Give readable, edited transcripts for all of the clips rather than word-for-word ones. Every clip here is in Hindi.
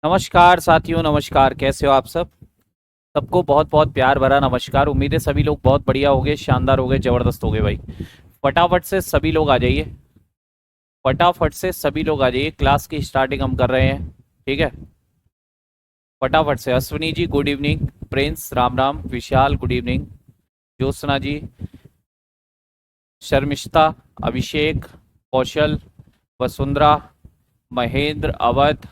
नमस्कार साथियों, नमस्कार। कैसे हो आप सब? सबको बहुत बहुत प्यार भरा नमस्कार। उम्मीद है सभी लोग बहुत बढ़िया होंगे, शानदार होंगे, जबरदस्त होंगे भाई। फटाफट से सभी लोग आ जाइए। फटाफट से सभी लोग आ जाइए, क्लास की स्टार्टिंग हम कर रहे हैं। ठीक है, फटाफट से। Ashwini ji good evening, Prince Ram Ram, Vishal good evening, Jyotsna ji, Sharmishtha, Abhishek, Kaushal, Vasundhara, Mahendra, Awadh,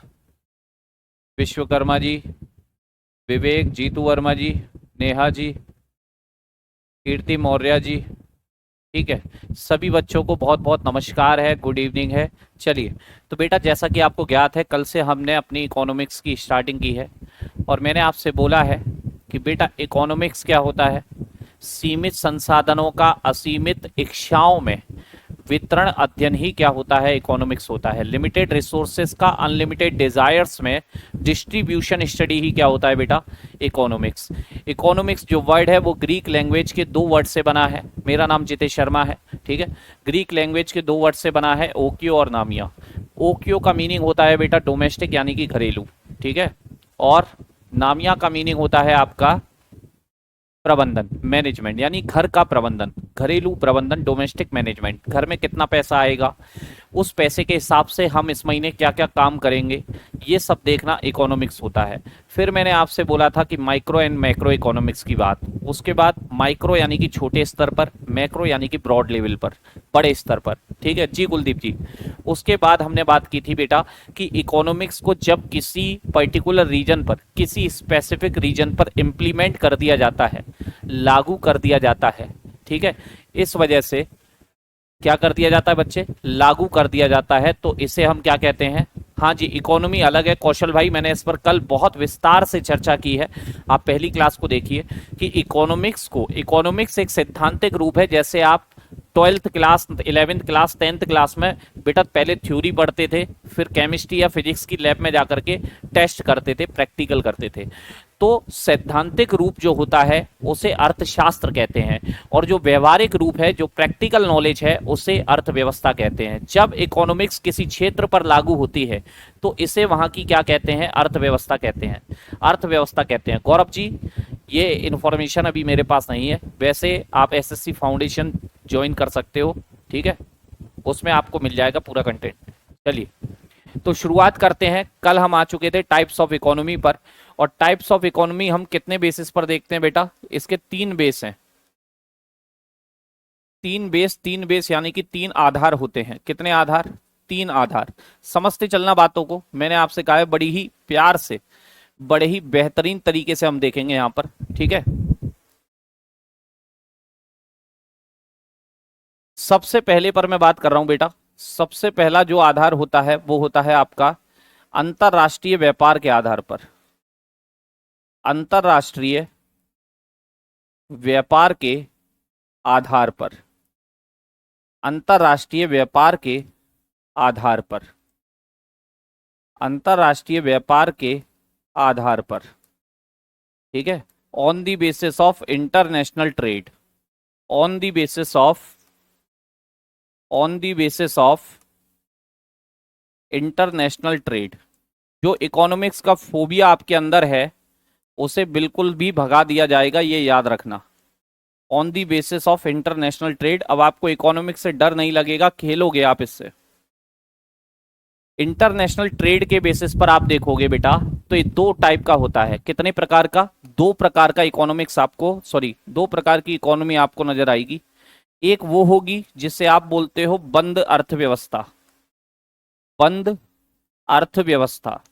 Vishwakarma ji, Vivek, Jitu Verma ji, Neha ji, Kirti Maurya ji. ठीक है, सभी बच्चों को बहुत बहुत नमस्कार है, गुड इवनिंग है। चलिए, तो बेटा जैसा कि आपको ज्ञात है, कल से हमने अपनी इकोनॉमिक्स की स्टार्टिंग की है। और मैंने आपसे बोला है कि बेटा इकोनॉमिक्स क्या होता है। सीमित संसाधनों का असीमित इच्छाओं में वितरण अध्ययन ही क्या होता है, इकोनॉमिक्स होता है। लिमिटेड रिसोर्सेज का अनलिमिटेड डिजायर्स में डिस्ट्रीब्यूशन स्टडी ही क्या होता है बेटा, इकोनॉमिक्स। इकोनॉमिक्स जो वर्ड है वो ग्रीक लैंग्वेज के दो वर्ड से बना है। मेरा नाम जितेश शर्मा है। ठीक है, ग्रीक लैंग्वेज के दो वर्ड से बना है, ओकियो और नामिया। ओकियो का मीनिंग होता है बेटा डोमेस्टिक यानी कि घरेलू। ठीक है, और नामिया का मीनिंग होता है आपका प्रबंधन, मैनेजमेंट, यानी घर का प्रबंधन, घरेलू प्रबंधन, डोमेस्टिक मैनेजमेंट। घर में कितना पैसा आएगा, उस पैसे के हिसाब से हम इस महीने क्या क्या काम करेंगे, ये सब देखना इकोनॉमिक्स होता है। फिर मैंने आपसे बोला था कि माइक्रो एंड मैक्रो इकोनॉमिक्स की बात। उसके बाद माइक्रो यानी कि छोटे स्तर पर, मैक्रो यानी कि ब्रॉड लेवल पर, बड़े स्तर पर। ठीक है जी कुलदीप जी। उसके बाद हमने बात की थी बेटा कि इकोनॉमिक्स को जब किसी पर्टिकुलर रीजन पर, किसी स्पेसिफिक रीजन पर इम्प्लीमेंट कर दिया जाता है, लागू कर दिया जाता है। ठीक है, इस वजह से क्या कर दिया जाता है बच्चे, लागू कर दिया जाता है, तो इसे हम क्या कहते हैं। हाँ जी, इकोनॉमी अलग है कौशल भाई, मैंने इस पर कल बहुत विस्तार से चर्चा की है। आप पहली क्लास को देखिए कि इकोनॉमिक्स एक सैद्धांतिक रूप है। जैसे आप 12th class, 11th class, 10th class में बेटा पहले थ्योरी पढ़ते थे, फिर केमिस्ट्री या फिजिक्स की लैब में जाकर के टेस्ट करते थे, प्रैक्टिकल करते थे। तो सैद्धांतिक रूप जो होता है उसे अर्थशास्त्र कहते हैं, और जो व्यवहारिक रूप है, जो प्रैक्टिकल नॉलेज है, उसे अर्थव्यवस्था कहते हैं। जब इकोनॉमिक्स किसी क्षेत्र पर लागू होती है तो इसे वहां की क्या कहते हैं, अर्थव्यवस्था कहते हैं, अर्थव्यवस्था कहते हैं। गौरव जी, ये इन्फॉर्मेशन अभी मेरे पास नहीं है, वैसे आप एसएससी फाउंडेशन ज्वाइन कर सकते हो। ठीक है, उसमें आपको मिल जाएगा पूरा कंटेंट। चलिए, तो शुरुआत करते हैं। कल हम आ चुके थे टाइप्स ऑफ इकोनॉमी पर, और टाइप्स ऑफ इकोनॉमी हम कितने बेसिस पर देखते हैं बेटा, इसके तीन बेस हैं। तीन बेस यानी कि तीन आधार होते हैं। कितने आधार, तीन आधार। समझते चलना बातों को, मैंने आपसे कहा है बड़ी ही प्यार से, बड़े ही बेहतरीन तरीके से हम देखेंगे यहां पर। ठीक है, सबसे पहले पर मैं बात कर रहा हूं बेटा। सबसे पहला जो आधार होता है वो होता है आपका अंतरराष्ट्रीय व्यापार के आधार पर। अंतरराष्ट्रीय व्यापार के आधार पर, अंतरराष्ट्रीय व्यापार के आधार पर, अंतरराष्ट्रीय व्यापार के आधार पर। ठीक है, on the basis of international trade, on the basis of, on the basis of international trade. जो इकोनॉमिक्स का फोबिया आपके अंदर है उसे बिल्कुल भी भगा दिया जाएगा, ये याद रखना। On the basis of international trade. अब आपको इकोनॉमिक्स से डर नहीं लगेगा, खेलोगे आप इससे। इंटरनेशनल ट्रेड के बेसिस पर आप देखोगे बेटा, तो ये दो टाइप का होता है। कितने प्रकार का, दो प्रकार का इकोनॉमिक्स आपको, सॉरी, दो प्रकार की इकोनॉमी आपको नजर आएगी। एक वो होगी जिसे आप बोलते हो बंद अर्थव्यवस्था, बंद अर्थव्यवस्था।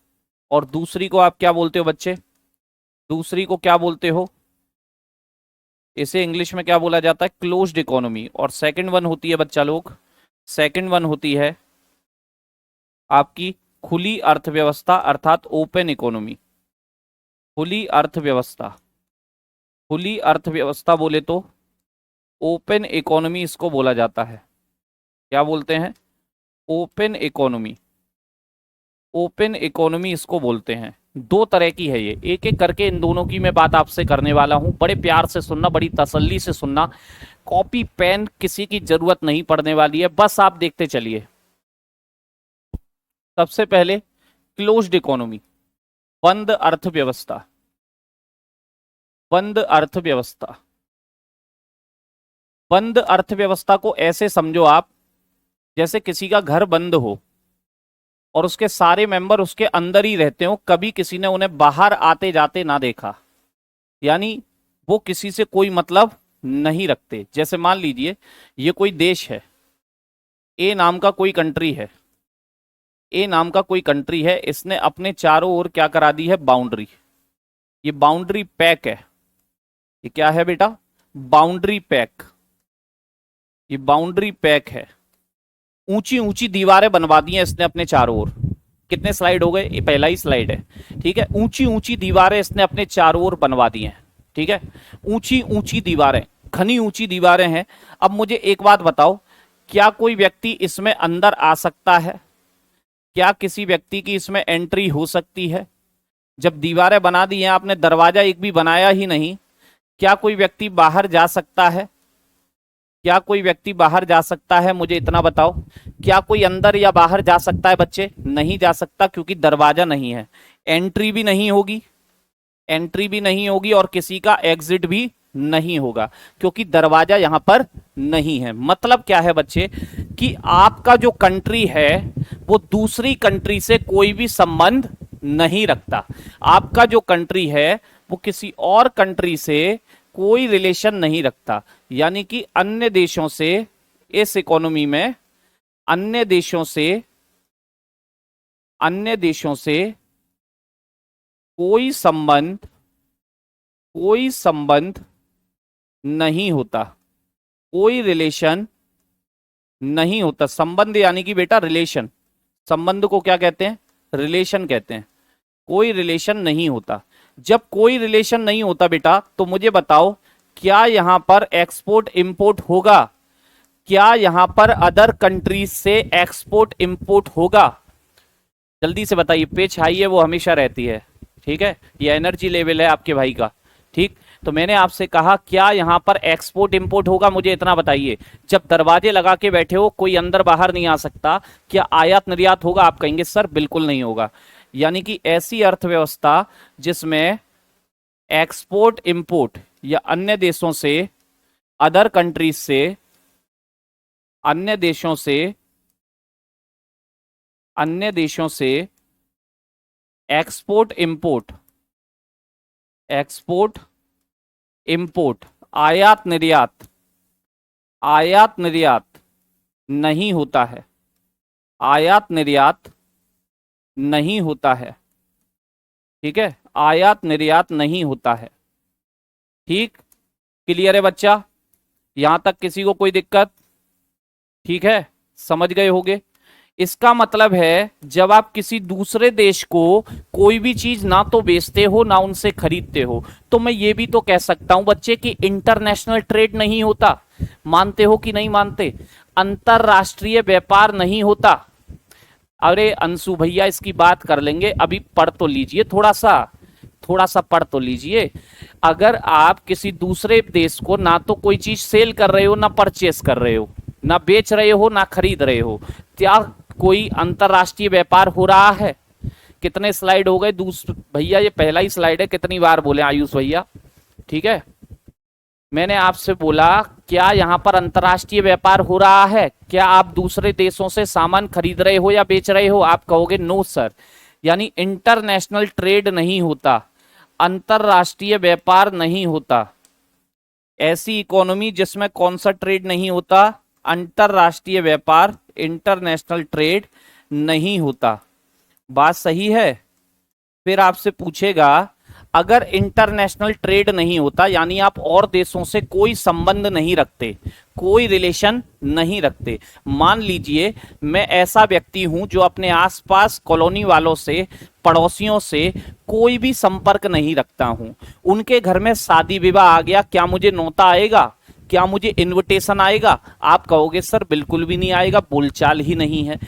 और दूसरी को आप क्या बोलते हो बच्चे, दूसरी को क्या बोलते हो, इसे इंग्लिश में क्या बोला जाता है, क्लोज्ड इकोनॉमी। और सेकंड वन होती है बच्चा लोग, सेकंड वन होती है आपकी खुली अर्थव्यवस्था, अर्थात ओपन इकोनॉमी। खुली अर्थव्यवस्था, खुली अर्थव्यवस्था बोले तो ओपन इकोनॉमी इसको बोला जाता है। क्या बोलते हैं, ओपन इकोनॉमी, ओपन इकोनॉमी इसको बोलते हैं। दो तरह की है ये, एक एक करके इन दोनों की मैं बात आपसे करने वाला हूं। बड़े प्यार से सुनना, बड़ी तसल्ली से सुनना। कॉपी पेन किसी की जरूरत नहीं पड़ने वाली है, बस आप देखते चलिए। सबसे पहले क्लोज्ड इकोनॉमी। बंद अर्थव्यवस्था, बंद अर्थव्यवस्था। बंद अर्थव्यवस्था को ऐसे समझो आप, जैसे किसी का घर बंद हो और उसके सारे मेंबर उसके अंदर ही रहते हो, कभी किसी ने उन्हें बाहर आते जाते ना देखा, यानी वो किसी से कोई मतलब नहीं रखते। जैसे मान लीजिए ये कोई देश है, ए नाम का कोई कंट्री है, ए नाम का कोई कंट्री है, इसने अपने चारों ओर क्या करा दी है, बाउंड्री। ये बाउंड्री पैक है, ये क्या है बेटा, बाउंड्री पैक। ये बाउंड्री पैक है, ऊंची ऊंची दीवारें बनवा दी हैं इसने अपने चारों ओर। कितने स्लाइड हो गए, ये पहला ही स्लाइड है, ठीक है। ऊंची ऊंची दीवारें इसने अपने चारों ओर बनवा दी हैं, ठीक है। ऊंची ऊंची दीवारें, घनी ऊंची दीवारें हैं। अब मुझे एक बात बताओ, क्या कोई व्यक्ति इसमें अंदर आ सकता है? क्या किसी व्यक्ति की इसमें एंट्री हो सकती है? जब दीवारें बना दी हैं आपने, दरवाजा एक भी बनाया ही नहीं, क्या कोई व्यक्ति बाहर जा सकता है? क्या कोई व्यक्ति बाहर जा सकता है? मुझे इतना बताओ, क्या कोई अंदर या बाहर जा सकता है बच्चे? नहीं जा सकता, क्योंकि दरवाजा नहीं है। एंट्री भी नहीं होगी, एंट्री भी नहीं होगी, और किसी का एग्जिट भी नहीं होगा, क्योंकि दरवाजा यहां पर नहीं है। मतलब क्या है बच्चे, कि आपका जो कंट्री है वो दूसरी कंट्री से कोई भी संबंध नहीं रखता। आपका जो कंट्री है वो किसी और कंट्री से कोई रिलेशन नहीं रखता, यानी कि अन्य देशों से, इस इकोनॉमी में अन्य देशों से कोई संबंध नहीं होता, कोई रिलेशन नहीं होता। संबंध यानी कि बेटा रिलेशन, संबंध को क्या कहते हैं, रिलेशन कहते हैं। कोई रिलेशन नहीं होता। जब कोई रिलेशन नहीं होता बेटा, तो मुझे बताओ, क्या यहां पर एक्सपोर्ट इंपोर्ट होगा? क्या यहां पर अदर कंट्रीज से एक्सपोर्ट इंपोर्ट होगा? जल्दी से बताइए। पेच हाई है वो हमेशा रहती है, ठीक है, ये एनर्जी लेवल है आपके भाई का, ठीक। तो मैंने आपसे कहा, क्या यहां पर एक्सपोर्ट इंपोर्ट होगा? मुझे इतना बताइए। जब दरवाजे लगा के बैठे हो, कोई अंदर बाहर नहीं आ सकता, क्या आयात निर्यात होगा? आप कहेंगे सर बिल्कुल नहीं होगा। यानी कि ऐसी अर्थव्यवस्था जिसमें एक्सपोर्ट इंपोर्ट या अन्य देशों से, अदर कंट्रीज से, अन्य देशों से एक्सपोर्ट इंपोर्ट, आयात निर्यात नहीं होता है, आयात निर्यात नहीं होता है, ठीक है, आयात निर्यात नहीं होता है, ठीक। क्लियर है बच्चा? यहां तक किसी को कोई दिक्कत? ठीक है, समझ गए होगे। इसका मतलब है, जब आप किसी दूसरे देश को कोई भी चीज ना तो बेचते हो ना उनसे खरीदते हो, तो मैं ये भी तो कह सकता हूं बच्चे कि इंटरनेशनल ट्रेड नहीं होता। मानते हो कि नहीं मानते? अंतरराष्ट्रीय व्यापार नहीं होता। अरे अंशु भैया, इसकी बात कर लेंगे, अभी पढ़ तो लीजिए, थोड़ा सा पढ़ तो लीजिए। अगर आप किसी दूसरे देश को ना तो कोई चीज सेल कर रहे हो, ना परचेस कर रहे हो, ना बेच रहे हो, ना खरीद रहे हो, क्या कोई अंतरराष्ट्रीय व्यापार हो रहा है? कितने स्लाइड हो गए भैया? ये पहला ही स्लाइड है, कितनी बार बोले आयुष भैया, ठीक है। मैंने आपसे बोला, क्या यहां पर अंतरराष्ट्रीय व्यापार हो रहा है? क्या आप दूसरे देशों से सामान खरीद रहे हो या बेच रहे हो? आप कहोगे नो सर। यानी इंटरनेशनल ट्रेड नहीं होता, अंतरराष्ट्रीय व्यापार नहीं होता। ऐसी इकोनॉमी जिसमें कौन सा ट्रेड नहीं होता? अंतरराष्ट्रीय व्यापार, इंटरनेशनल ट्रेड नहीं होता। बात सही है? फिर आपसे पूछेगा, अगर इंटरनेशनल ट्रेड नहीं होता, यानी आप और देशों से कोई संबंध नहीं रखते, कोई रिलेशन नहीं रखते। मान लीजिए मैं ऐसा व्यक्ति हूं जो अपने आसपास कॉलोनी वालों से, पड़ोसियों से कोई भी संपर्क नहीं रखता हूं। उनके घर में शादी विवाह आ गया, क्या मुझे नौता आएगा? क्या मुझे इनविटेशन आएगा? आप कहोगे सर बिल्कुल भी नहीं आएगा, बोलचाल ही नहीं है।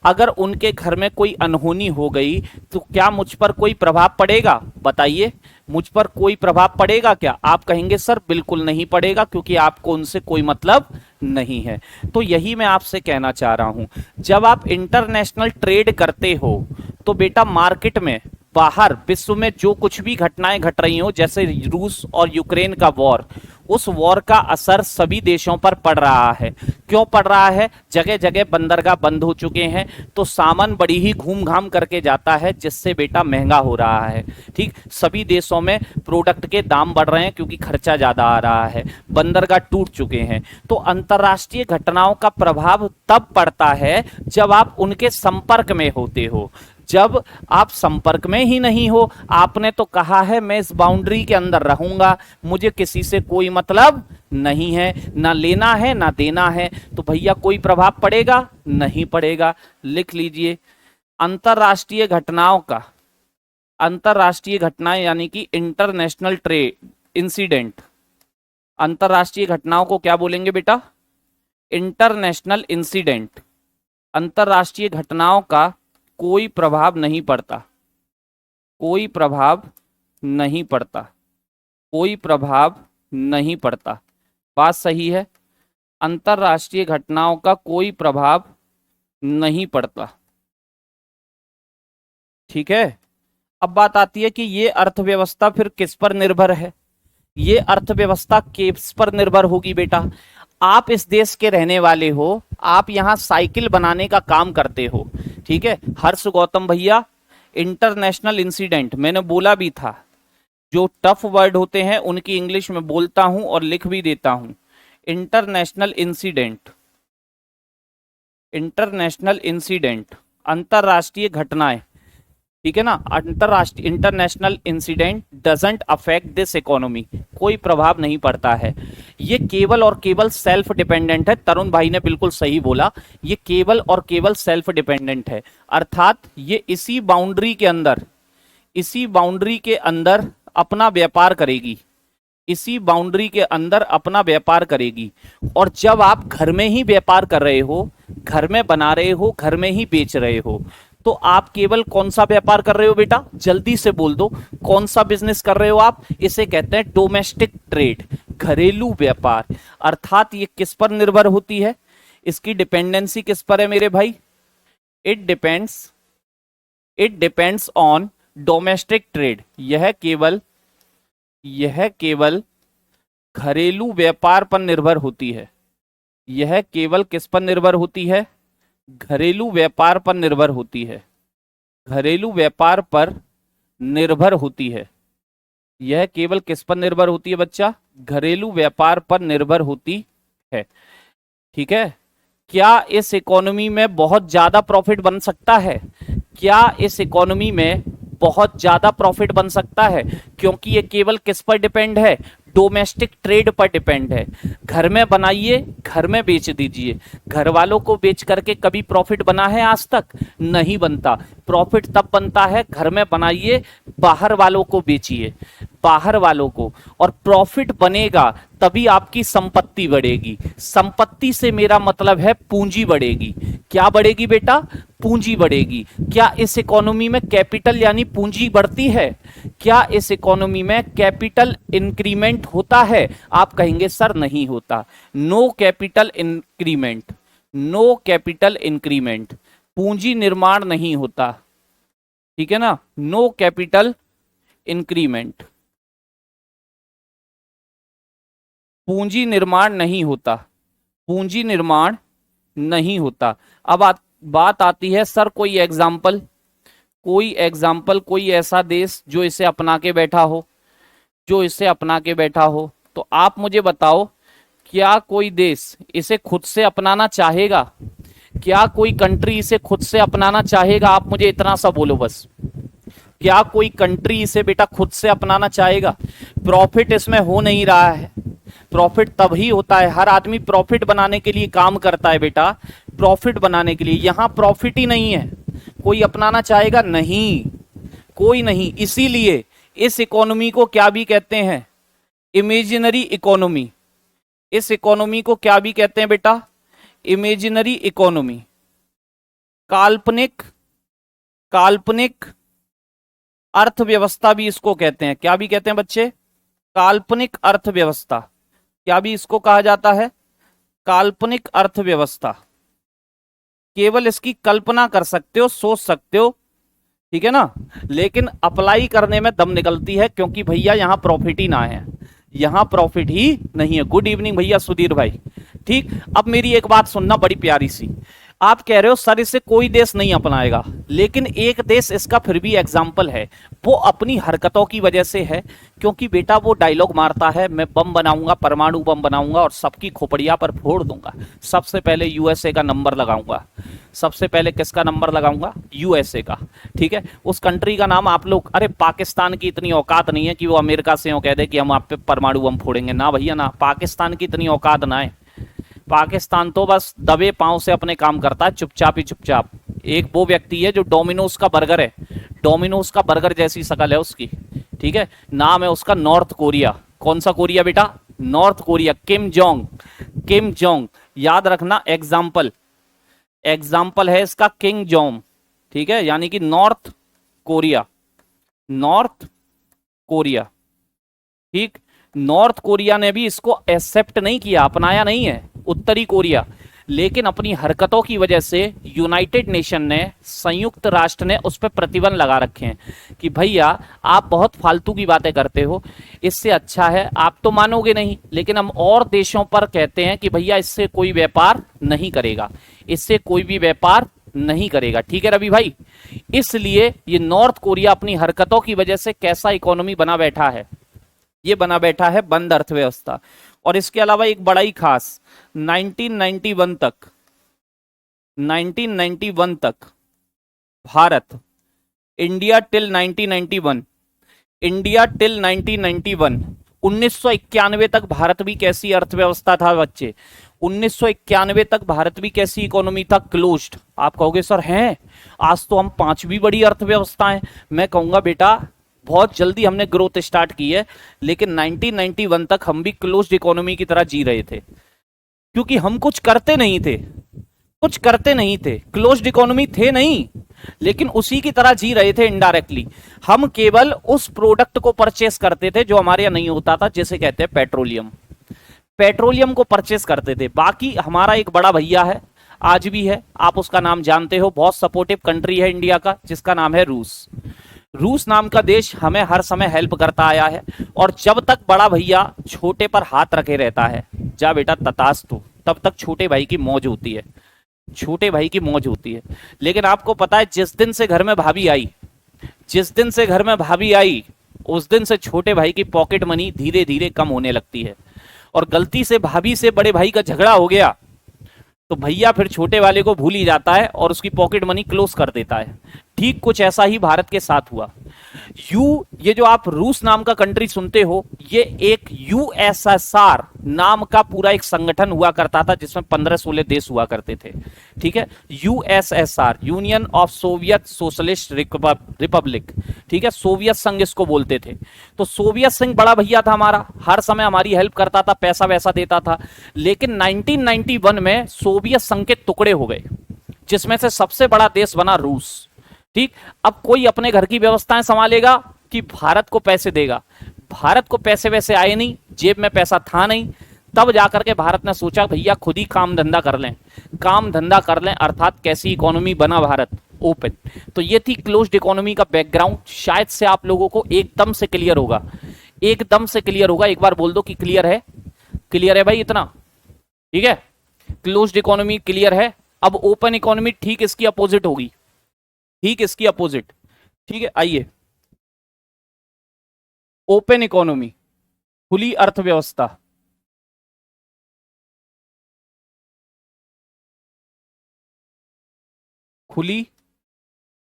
अगर उनके घर में कोई अनहोनी हो गई तो क्या मुझ पर कोई प्रभाव पड़ेगा? बताइए, मुझ पर कोई प्रभाव पड़ेगा क्या? आप कहेंगे सर बिल्कुल नहीं पड़ेगा, क्योंकि आपको उनसे कोई मतलब नहीं है। तो यही मैं आपसे कहना चाह रहा हूं, जब आप इंटरनेशनल ट्रेड करते हो तो बेटा मार्केट में बाहर विश्व में जो कुछ भी घटनाएं घट रही हो, जैसे रूस और यूक्रेन का वॉर, उस वॉर का असर सभी देशों पर पड़ रहा है। क्यों पड़ रहा है? जगह जगह बंदरगाह बंद हो चुके हैं, तो सामान बड़ी ही घूम घाम करके जाता है, जिससे बेटा महंगा हो रहा है। ठीक, सभी देशों में प्रोडक्ट के दाम बढ़ रहे हैं क्योंकि खर्चा ज्यादा आ रहा है, बंदरगाह टूट चुके हैं। तो अंतरराष्ट्रीय घटनाओं का प्रभाव तब पड़ता है जब आप उनके संपर्क में होते हो। जब आप संपर्क में ही नहीं हो, आपने तो कहा है मैं इस बाउंड्री के अंदर रहूंगा, मुझे किसी से कोई मतलब नहीं है, ना लेना है ना देना है, तो भैया कोई प्रभाव पड़ेगा? नहीं पड़ेगा। लिख लीजिए, अंतरराष्ट्रीय घटनाओं का, अंतरराष्ट्रीय घटनाएं यानी कि इंटरनेशनल ट्रेड इंसिडेंट, अंतरराष्ट्रीय घटनाओं को क्या बोलेंगे बेटा? International incident. अंतरराष्ट्रीय घटनाओं का कोई प्रभाव नहीं पड़ता, कोई प्रभाव नहीं पड़ता, कोई प्रभाव नहीं पड़ता। बात सही है, अंतरराष्ट्रीय घटनाओं का कोई प्रभाव नहीं पड़ता। ठीक है, अब बात आती है कि ये अर्थव्यवस्था फिर किस पर निर्भर है? ये अर्थव्यवस्था किस पर निर्भर होगी बेटा? आप इस देश के रहने वाले हो, आप यहां साइकिल बनाने का काम करते हो। ठीक है हर्ष गौतम भैया, इंटरनेशनल इंसिडेंट मैंने बोला भी था, जो टफ वर्ड होते हैं उनकी इंग्लिश में बोलता हूं और लिख भी देता हूं। इंटरनेशनल इंसिडेंट, इंटरनेशनल इंसिडेंट, अंतरराष्ट्रीय घटनाएं। ठीक है ना, अंतरराष्ट्रीय international incident doesn't affect this economy, कोई प्रभाव नहीं पड़ता है। ये केवल और केवल सेल्फ डिपेंडेंट है। तरुण भाई ने बिल्कुल सही बोला, ये केवल और केवल सेल्फ डिपेंडेंट है, अर्थात ये इसी बाउंड्री के अंदर, इसी बाउंड्री के अंदर अपना व्यापार करेगी, इसी बाउंड्री के अंदर अपना व्यापार करेगी। और जब आप घर में ही व्यापार कर रहे हो, घर में बना रहे हो, घर में ही बेच रहे हो, तो आप केवल कौन सा व्यापार कर रहे हो बेटा? जल्दी से बोल दो, कौन सा बिजनेस कर रहे हो आप? इसे कहते हैं डोमेस्टिक ट्रेड, घरेलू व्यापार। अर्थात ये किस पर निर्भर होती है? इसकी डिपेंडेंसी किस पर है मेरे भाई? It depends on domestic trade. यह केवल घरेलू व्यापार पर निर्भर होती है। यह केवल किस पर निर्भर होती है? घरेलू व्यापार पर निर्भर होती है, घरेलू व्यापार पर निर्भर होती है। यह केवल किस पर निर्भर होती है बच्चा? घरेलू व्यापार पर निर्भर होती है। ठीक है, क्या इस इकोनॉमी में बहुत ज्यादा प्रॉफिट बन सकता है? क्या इस इकोनॉमी में बहुत ज्यादा प्रॉफिट बन सकता है? क्योंकि ये केवल किस पर डिपेंड है? डोमेस्टिक ट्रेड पर डिपेंड है। घर में बनाइए, घर में बेच दीजिए। घर वालों को बेच करके कभी प्रॉफिट बना है आज तक? नहीं बनता। प्रॉफिट तब बनता है घर में बनाइए, बाहर वालों को बेचिए, बाहर वालों को, और प्रॉफिट बनेगा तभी आपकी संपत्ति बढ़ेगी। संपत्ति से मेरा मतलब है पूंजी बढ़ेगी। क्या बढ़ेगी बेटा? पूंजी बढ़ेगी। क्या इस इकोनॉमी में कैपिटल यानी पूंजी बढ़ती है? क्या इस इकोनॉमी में कैपिटल इंक्रीमेंट होता है? आप कहेंगे सर नहीं होता। No capital increment, no capital increment, पूंजी निर्माण नहीं होता। ठीक है ना, नो कैपिटल इंक्रीमेंट, पूंजी निर्माण नहीं होता, पूंजी निर्माण नहीं होता। अब बात आती है सर कोई एग्जाम्पल, कोई एग्जाम्पल, कोई ऐसा देश जो इसे अपना के बैठा हो, जो इसे अपना के बैठा हो। तो आप मुझे बताओ, क्या कोई देश इसे खुद से अपनाना चाहेगा? क्या कोई कंट्री इसे खुद से अपनाना चाहेगा? आप मुझे इतना सा बोलो बस, क्या कोई कंट्री इसे बेटा खुद से अपनाना चाहेगा? प्रॉफिट इसमें हो नहीं रहा है। प्रॉफिट तभी होता है, हर आदमी प्रॉफिट बनाने के लिए काम करता है बेटा, प्रॉफिट बनाने के लिए। यहां प्रॉफिट ही नहीं है, कोई अपनाना चाहेगा? नहीं, कोई नहीं। इसीलिए इस इकोनॉमी को क्या भी कहते हैं? Imaginary economy. इस इकोनॉमी को क्या भी कहते हैं बेटा? इमेजिनरी इकोनॉमी, काल्पनिक, काल्पनिक अर्थव्यवस्था भी इसको कहते हैं। क्या भी कहते हैं बच्चे? काल्पनिक अर्थव्यवस्था। क्या भी इसको कहा जाता है? काल्पनिक अर्थव्यवस्था। केवल इसकी कल्पना कर सकते हो, सोच सकते हो, ठीक है ना। लेकिन अप्लाई करने में दम निकलती है, क्योंकि भैया यहां प्रॉफिट ही ना है, यहां प्रॉफिट ही नहीं है। गुड इवनिंग भैया सुधीर भाई। ठीक, अब मेरी एक बात सुनना बड़ी प्यारी सी। आप कह रहे हो सर इसे कोई देश नहीं अपनाएगा, लेकिन एक देश इसका फिर भी एग्जाम्पल है, वो अपनी हरकतों की वजह से है। क्योंकि बेटा वो डायलॉग मारता है, मैं बम बनाऊंगा, परमाणु बम बनाऊंगा और सबकी खोपड़िया पर फोड़ दूंगा। सबसे पहले यूएसए का नंबर लगाऊंगा। सबसे पहले किसका नंबर लगाऊंगा? यूएसए का। ठीक है, उस कंट्री का नाम आप लोग, अरे पाकिस्तान की इतनी औकात नहीं है कि वो अमेरिका से कह दे कि हम आप पे परमाणु बम फोड़ेंगे। ना भैया ना, पाकिस्तान की इतनी औकात ना है। पाकिस्तान तो बस दबे पांव से अपने काम करता है, चुपचाप ही चुपचाप। एक वो व्यक्ति है जो डोमिनोज का बर्गर है, डोमिनोज का बर्गर जैसी शकल है उसकी। ठीक है, नाम है उसका नॉर्थ कोरिया। कौन सा कोरिया बेटा? North Korea. Kim Jong, Kim Jong याद रखना, एग्जाम्पल, एग्जाम्पल है इसका किंग जोंग। ठीक है, यानी कि नॉर्थ कोरिया, नॉर्थ कोरिया। ठीक, नॉर्थ कोरिया ने भी इसको एक्सेप्ट नहीं किया, अपनाया नहीं है, उत्तरी कोरिया। लेकिन अपनी हरकतों की वजह से यूनाइटेड नेशन ने, संयुक्त राष्ट्र ने उस पर प्रतिबंध लगा रखे हैं कि भैया आप बहुत फालतू की बातें करते हो, इससे अच्छा है, आप तो मानोगे नहीं, लेकिन हम और देशों पर कहते हैं कि भैया इससे कोई व्यापार नहीं करेगा, इससे कोई भी व्यापार नहीं करेगा। ठीक है रवि भाई, इसलिए ये नॉर्थ कोरिया अपनी हरकतों की वजह से कैसा इकोनॉमी बना बैठा है, ये बना बैठा है बंद अर्थव्यवस्था। और इसके अलावा एक बड़ा ही खास, 1991 तक, 1991 तक Bharat, India till 1991, India till 1991, 1991 तक भारत भी कैसी अर्थव्यवस्था था बच्चे? 1991 तक भारत भी कैसी इकोनॉमी था? क्लोज्ड। आप कहोगे सर हैं, आज तो हम पांचवी बड़ी अर्थव्यवस्था हैं। मैं कहूंगा बेटा बहुत जल्दी हमने ग्रोथ स्टार्ट की है, लेकिन 1991 तक हम भी क्लोज्ड इकोनॉमी की तरह जी रहे थे, क्योंकि हम कुछ करते नहीं थे, कुछ करते नहीं थे, क्लोज्ड इकोनॉमी थे नहीं, लेकिन उसी की तरह जी रहे थे इनडायरेक्टली। हम केवल उस प्रोडक्ट को परचेस करते थे जो हमारे यहाँ नहीं होता था, जिसे कहते हैं पेट्रोलियम। पेट्रोलियम को परचेस करते थे। बाकी हमारा एक बड़ा भैया है, आज भी है, आप उसका नाम जानते हो, बहुत सपोर्टिव कंट्री है इंडिया का, जिसका नाम है रूस। रूस नाम का देश हमें हर समय हेल्प करता आया है, और जब तक बड़ा भैया छोटे पर हाथ रखे रहता है, जा बेटा तथास्तु, तब तक छोटे भाई की मौज होती है, छोटे भाई की मौज होती है। लेकिन आपको पता है, जिस दिन से घर में भाभी आई, जिस दिन से घर में भाभी आई, उस दिन से छोटे भाई की पॉकेट मनी धीरे धीरे कम होने लगती है। और गलती से भाभी से बड़े भाई का झगड़ा हो गया तो भैया फिर छोटे वाले को भूल ही जाता है और उसकी पॉकेट मनी क्लोज कर देता है। ठीक कुछ ऐसा ही भारत के साथ हुआ। ये जो आप रूस नाम का कंट्री सुनते हो, ये एक यूएसएसआर नाम का पूरा एक संगठन हुआ करता था, जिसमें 15-16 देश हुआ करते थे। ठीक है, USSR, union of Soviet socialist Republic. ठीक है, सोवियत संघ इसको बोलते थे। तो सोवियत संघ बड़ा भैया था हमारा, हर समय हमारी हेल्प करता था, पैसा वैसा देता था। लेकिन 1991 में सोवियत संघ के टुकड़े हो गए, जिसमें से सबसे बड़ा देश बना रूस। ठीक, अब कोई अपने घर की व्यवस्थाएं संभालेगा कि भारत को पैसे देगा? भारत को पैसे वैसे आए नहीं, जेब में पैसा था नहीं। तब जाकर के भारत ने सोचा भैया खुद ही काम धंधा कर लें, काम धंधा कर लें, अर्थात कैसी इकोनॉमी बना भारत? ओपन। तो ये थी क्लोज्ड इकोनॉमी का बैकग्राउंड। शायद से आप लोगों को एकदम से क्लियर होगा, एकदम से क्लियर होगा। एक बार बोल दो कि क्लियर है, क्लियर है भाई इतना? ठीक है, क्लोज्ड इकोनॉमी क्लियर है। अब ओपन इकोनॉमी ठीक इसकी अपोजिट होगी, ठीक इसकी अपोजिट। ठीक है, आइए, ओपन इकोनॉमी, खुली अर्थव्यवस्था। खुली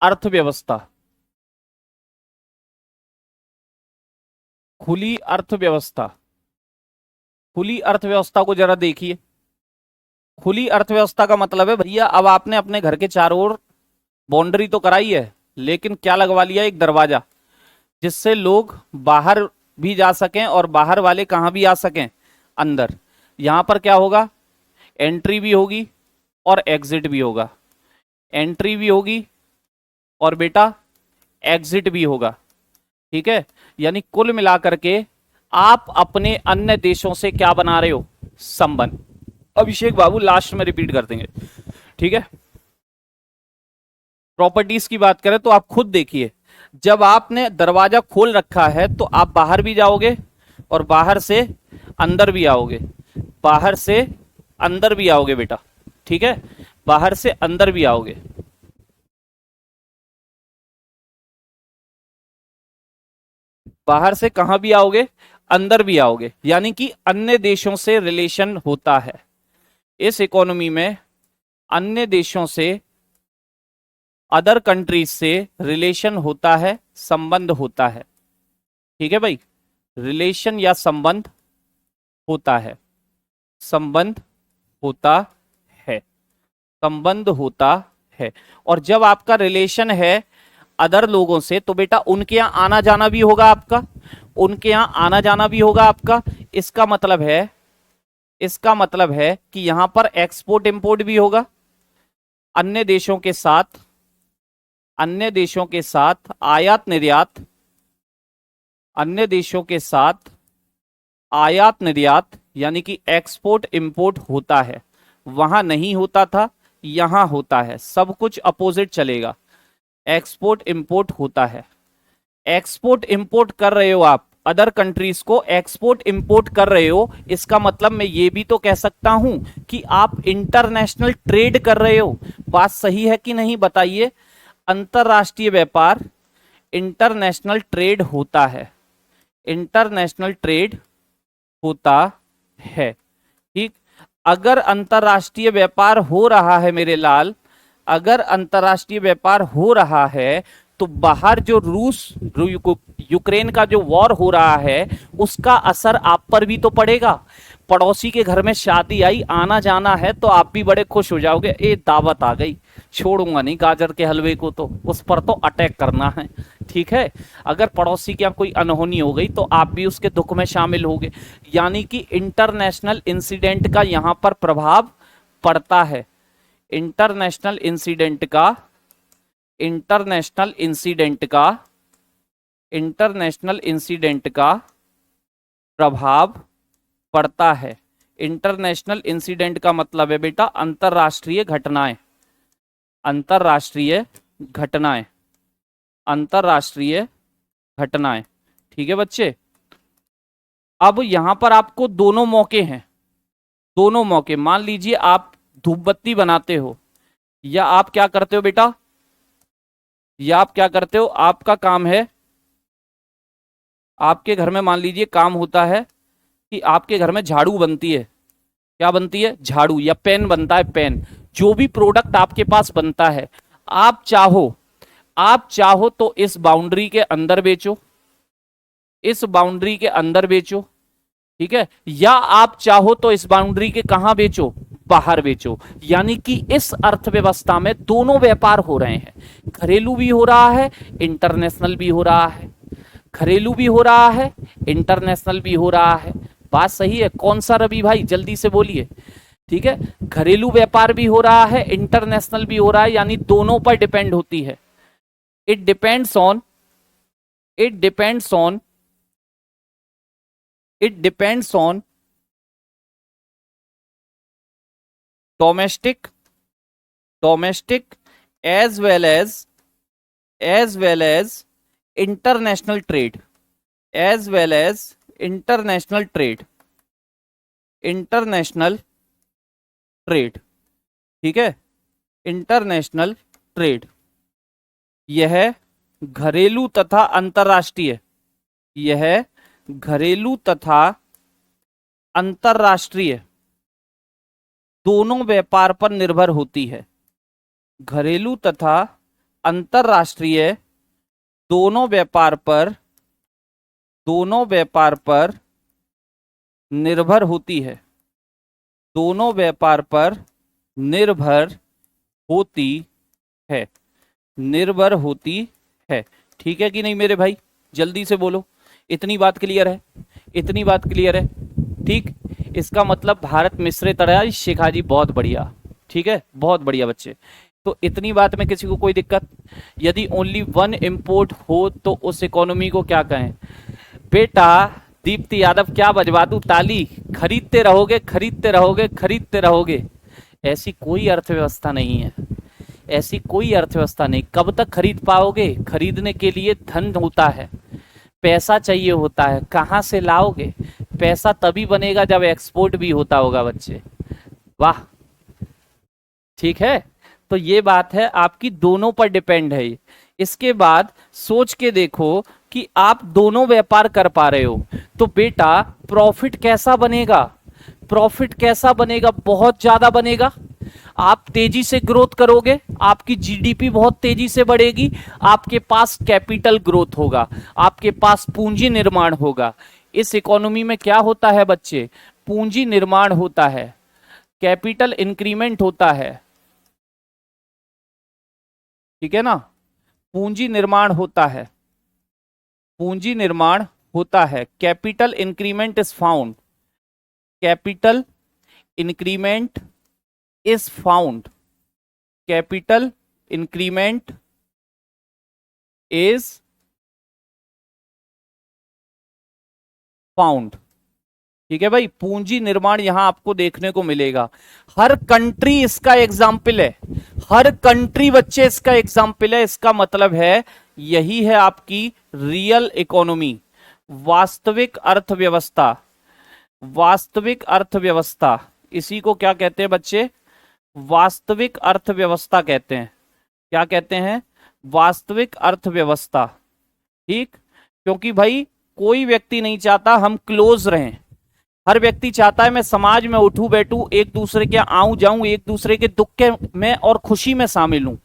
अर्थव्यवस्था, खुली अर्थव्यवस्था, खुली अर्थव्यवस्था को जरा देखिए। खुली अर्थव्यवस्था का मतलब है भैया, अब आपने अपने घर के चारों ओर बाउंड्री तो कराई है, लेकिन क्या लगवा लिया? एक दरवाजा, जिससे लोग बाहर भी जा सकें और बाहर वाले कहां भी आ सकें, अंदर। यहां पर क्या होगा? एंट्री भी होगी और एग्जिट भी होगा, एंट्री भी होगी और बेटा एग्जिट भी होगा। ठीक है, यानी कुल मिलाकर के आप अपने अन्य देशों से क्या बना रहे हो? संबंध। अभिषेक बाबू लास्ट में रिपीट कर देंगे, ठीक है। प्रॉपर्टीज की बात करें तो आप खुद देखिए, जब आपने दरवाजा खोल रखा है तो आप बाहर भी जाओगे और बाहर से अंदर भी आओगे, बाहर से अंदर भी आओगे बेटा, ठीक है, बाहर से अंदर भी आओगे। बाहर से कहां भी आओगे, अंदर भी आओगे, यानी कि अन्य देशों से रिलेशन होता है। इस इकोनॉमी में अन्य देशों से, अदर कंट्रीज से रिलेशन होता है, संबंध होता है, ठीक है भाई, रिलेशन या संबंध होता है, संबंध होता है, संबंध होता है। और जब आपका रिलेशन है अदर लोगों से तो बेटा उनके यहां आना जाना भी होगा आपका, उनके यहां आना जाना भी होगा आपका। इसका मतलब है, इसका मतलब है कि यहां पर एक्सपोर्ट इंपोर्ट भी होगा अन्य देशों के साथ, अन्य देशों के साथ आयात निर्यात, अन्य देशों के साथ आयात निर्यात, यानी कि एक्सपोर्ट इंपोर्ट होता है। वहां नहीं होता था, यहां होता है, सब कुछ अपोजिट चलेगा। एक्सपोर्ट इंपोर्ट होता है, एक्सपोर्ट इंपोर्ट कर रहे हो आप, अदर कंट्रीज को एक्सपोर्ट इंपोर्ट कर रहे हो, इसका मतलब मैं ये भी तो कह सकता हूं कि आप इंटरनेशनल ट्रेड कर रहे हो। बात सही है कि नहीं बताइए? अंतरराष्ट्रीय व्यापार, इंटरनेशनल ट्रेड होता है, इंटरनेशनल ट्रेड होता है, ठीक। अगर अंतरराष्ट्रीय व्यापार हो रहा है मेरे लाल, अगर अंतरराष्ट्रीय व्यापार हो रहा है तो बाहर जो रूस यूक्रेन का जो वॉर हो रहा है उसका असर आप पर भी तो पड़ेगा। पड़ोसी के घर में शादी आई, आना जाना है तो आप भी बड़े खुश हो जाओगे, ए दावत आ गई, छोड़ूंगा नहीं गाजर के हलवे को, तो उस पर तो अटैक करना है, ठीक है। अगर पड़ोसी की कोई अनहोनी हो गई तो आप भी उसके दुख में शामिल होगे, यानी कि इंटरनेशनल इंसिडेंट का यहां पर प्रभाव पड़ता है। इंटरनेशनल इंसिडेंट का, इंटरनेशनल इंसिडेंट का, इंटरनेशनल इंसिडेंट का प्रभाव पड़ता है। इंटरनेशनल इंसिडेंट का मतलब है बेटा अंतरराष्ट्रीय घटनाएं, अंतरराष्ट्रीय घटनाएं, अंतरराष्ट्रीय घटनाएं, ठीक है बच्चे। अब यहां पर आपको दोनों मौके हैं, दोनों मौके। मान लीजिए आप धूप बत्ती बनाते हो, या आप क्या करते हो बेटा, या आप क्या करते हो, आपका काम है, आपके घर में मान लीजिए काम होता है कि आपके घर में झाड़ू बनती है, क्या बनती है, झाड़ू, या पेन बनता है, पेन, जो भी प्रोडक्ट आपके पास बनता है, आप चाहो, आप चाहो तो इस बाउंड्री के अंदर बेचो, इस बाउंड्री के अंदर बेचो, ठीक है, या आप चाहो तो इस बाउंड्री के कहां बेचो, बाहर बेचो। यानी कि इस अर्थव्यवस्था में दोनों व्यापार हो रहे हैं, घरेलू भी हो रहा है, इंटरनेशनल भी हो रहा है, घरेलू भी हो रहा है, इंटरनेशनल भी हो रहा है। बात सही है? कौन सा रवि भाई, जल्दी से बोलिए, ठीक है। घरेलू व्यापार भी हो रहा है, इंटरनेशनल भी हो रहा है, यानी दोनों पर डिपेंड होती है। It depends on, it depends on, it depends on domestic, domestic as well as, as well as international trade, as well as international trade, international trade, ठीक है, इंटरनेशनल ट्रेड। यह घरेलू तथा अंतरराष्ट्रीय, यह घरेलू तथा अंतरराष्ट्रीय दोनों व्यापार पर निर्भर होती है। घरेलू तथा अंतरराष्ट्रीय दोनों व्यापार पर, दोनों व्यापार पर निर्भर होती है, दोनों व्यापार पर निर्भर होती है, निर्भर होती है, ठीक है कि नहीं मेरे भाई? जल्दी से बोलो, इतनी बात क्लियर है? इतनी बात क्लियर है, ठीक। इसका मतलब भारत मिश्रित है, शिखा जी बहुत बढ़िया, ठीक है, बहुत बढ़िया बच्चे। तो इतनी बात में किसी को कोई दिक्कत? यदि ओनली वन इंपोर्ट हो तो उस इकोनॉमी को क्या कहें बेटा? दीप्ति यादव, क्या बजवा दूं ताली? खरीदते रहोगे, खरीदते रहोगे, खरीदते रहोगे, ऐसी कोई अर्थव्यवस्था नहीं है। ऐसी कोई अर्थव्यवस्था नहीं। कब तक खरीद पाओगे? खरीदने के लिए धन होता है, पैसा चाहिए होता है। कहाँ से लाओगे? पैसा तभी बनेगा जब एक्सपोर्ट भी होता होगा बच्चे। वाह, ठीक है। तो ये बात है, आपकी दोनों पर डिपेंड है ये। इसके बाद सोच के देखो कि आप दोनों व्यापार कर पा रहे हो, तो बेटा प्रॉफिट कैसा बनेगा? प्रॉफिट कैसा बनेगा? बहुत ज्यादा बनेगा। आप तेजी से ग्रोथ करोगे, आपकी जीडीपी बहुत तेजी से बढ़ेगी, आपके पास कैपिटल ग्रोथ होगा, आपके पास पूंजी निर्माण होगा। इस इकोनॉमी में क्या होता है बच्चे? पूंजी निर्माण होता है, कैपिटल इंक्रीमेंट होता है, ठीक है ना? पूंजी निर्माण होता है, पूंजी निर्माण होता है, capital increment is found, capital increment is found, capital increment is found, ठीक है भाई। पूंजी निर्माण यहां आपको देखने को मिलेगा। हर कंट्री इसका एग्जाम्पल है, हर कंट्री बच्चे इसका एग्जाम्पल है। इसका मतलब है यही है आपकी रियल इकोनॉमी, वास्तविक अर्थव्यवस्था। वास्तविक अर्थव्यवस्था, इसी को क्या कहते हैं बच्चे? वास्तविक अर्थव्यवस्था कहते हैं। क्या कहते हैं? वास्तविक अर्थव्यवस्था, ठीक। क्योंकि भाई कोई व्यक्ति नहीं चाहता हम क्लोज रहें, हर व्यक्ति चाहता है मैं समाज में उठूं बैठूं, एक दूसरे के आऊं जाऊं, एक दूसरे के दुख के में और खुशी में शामिल हूं,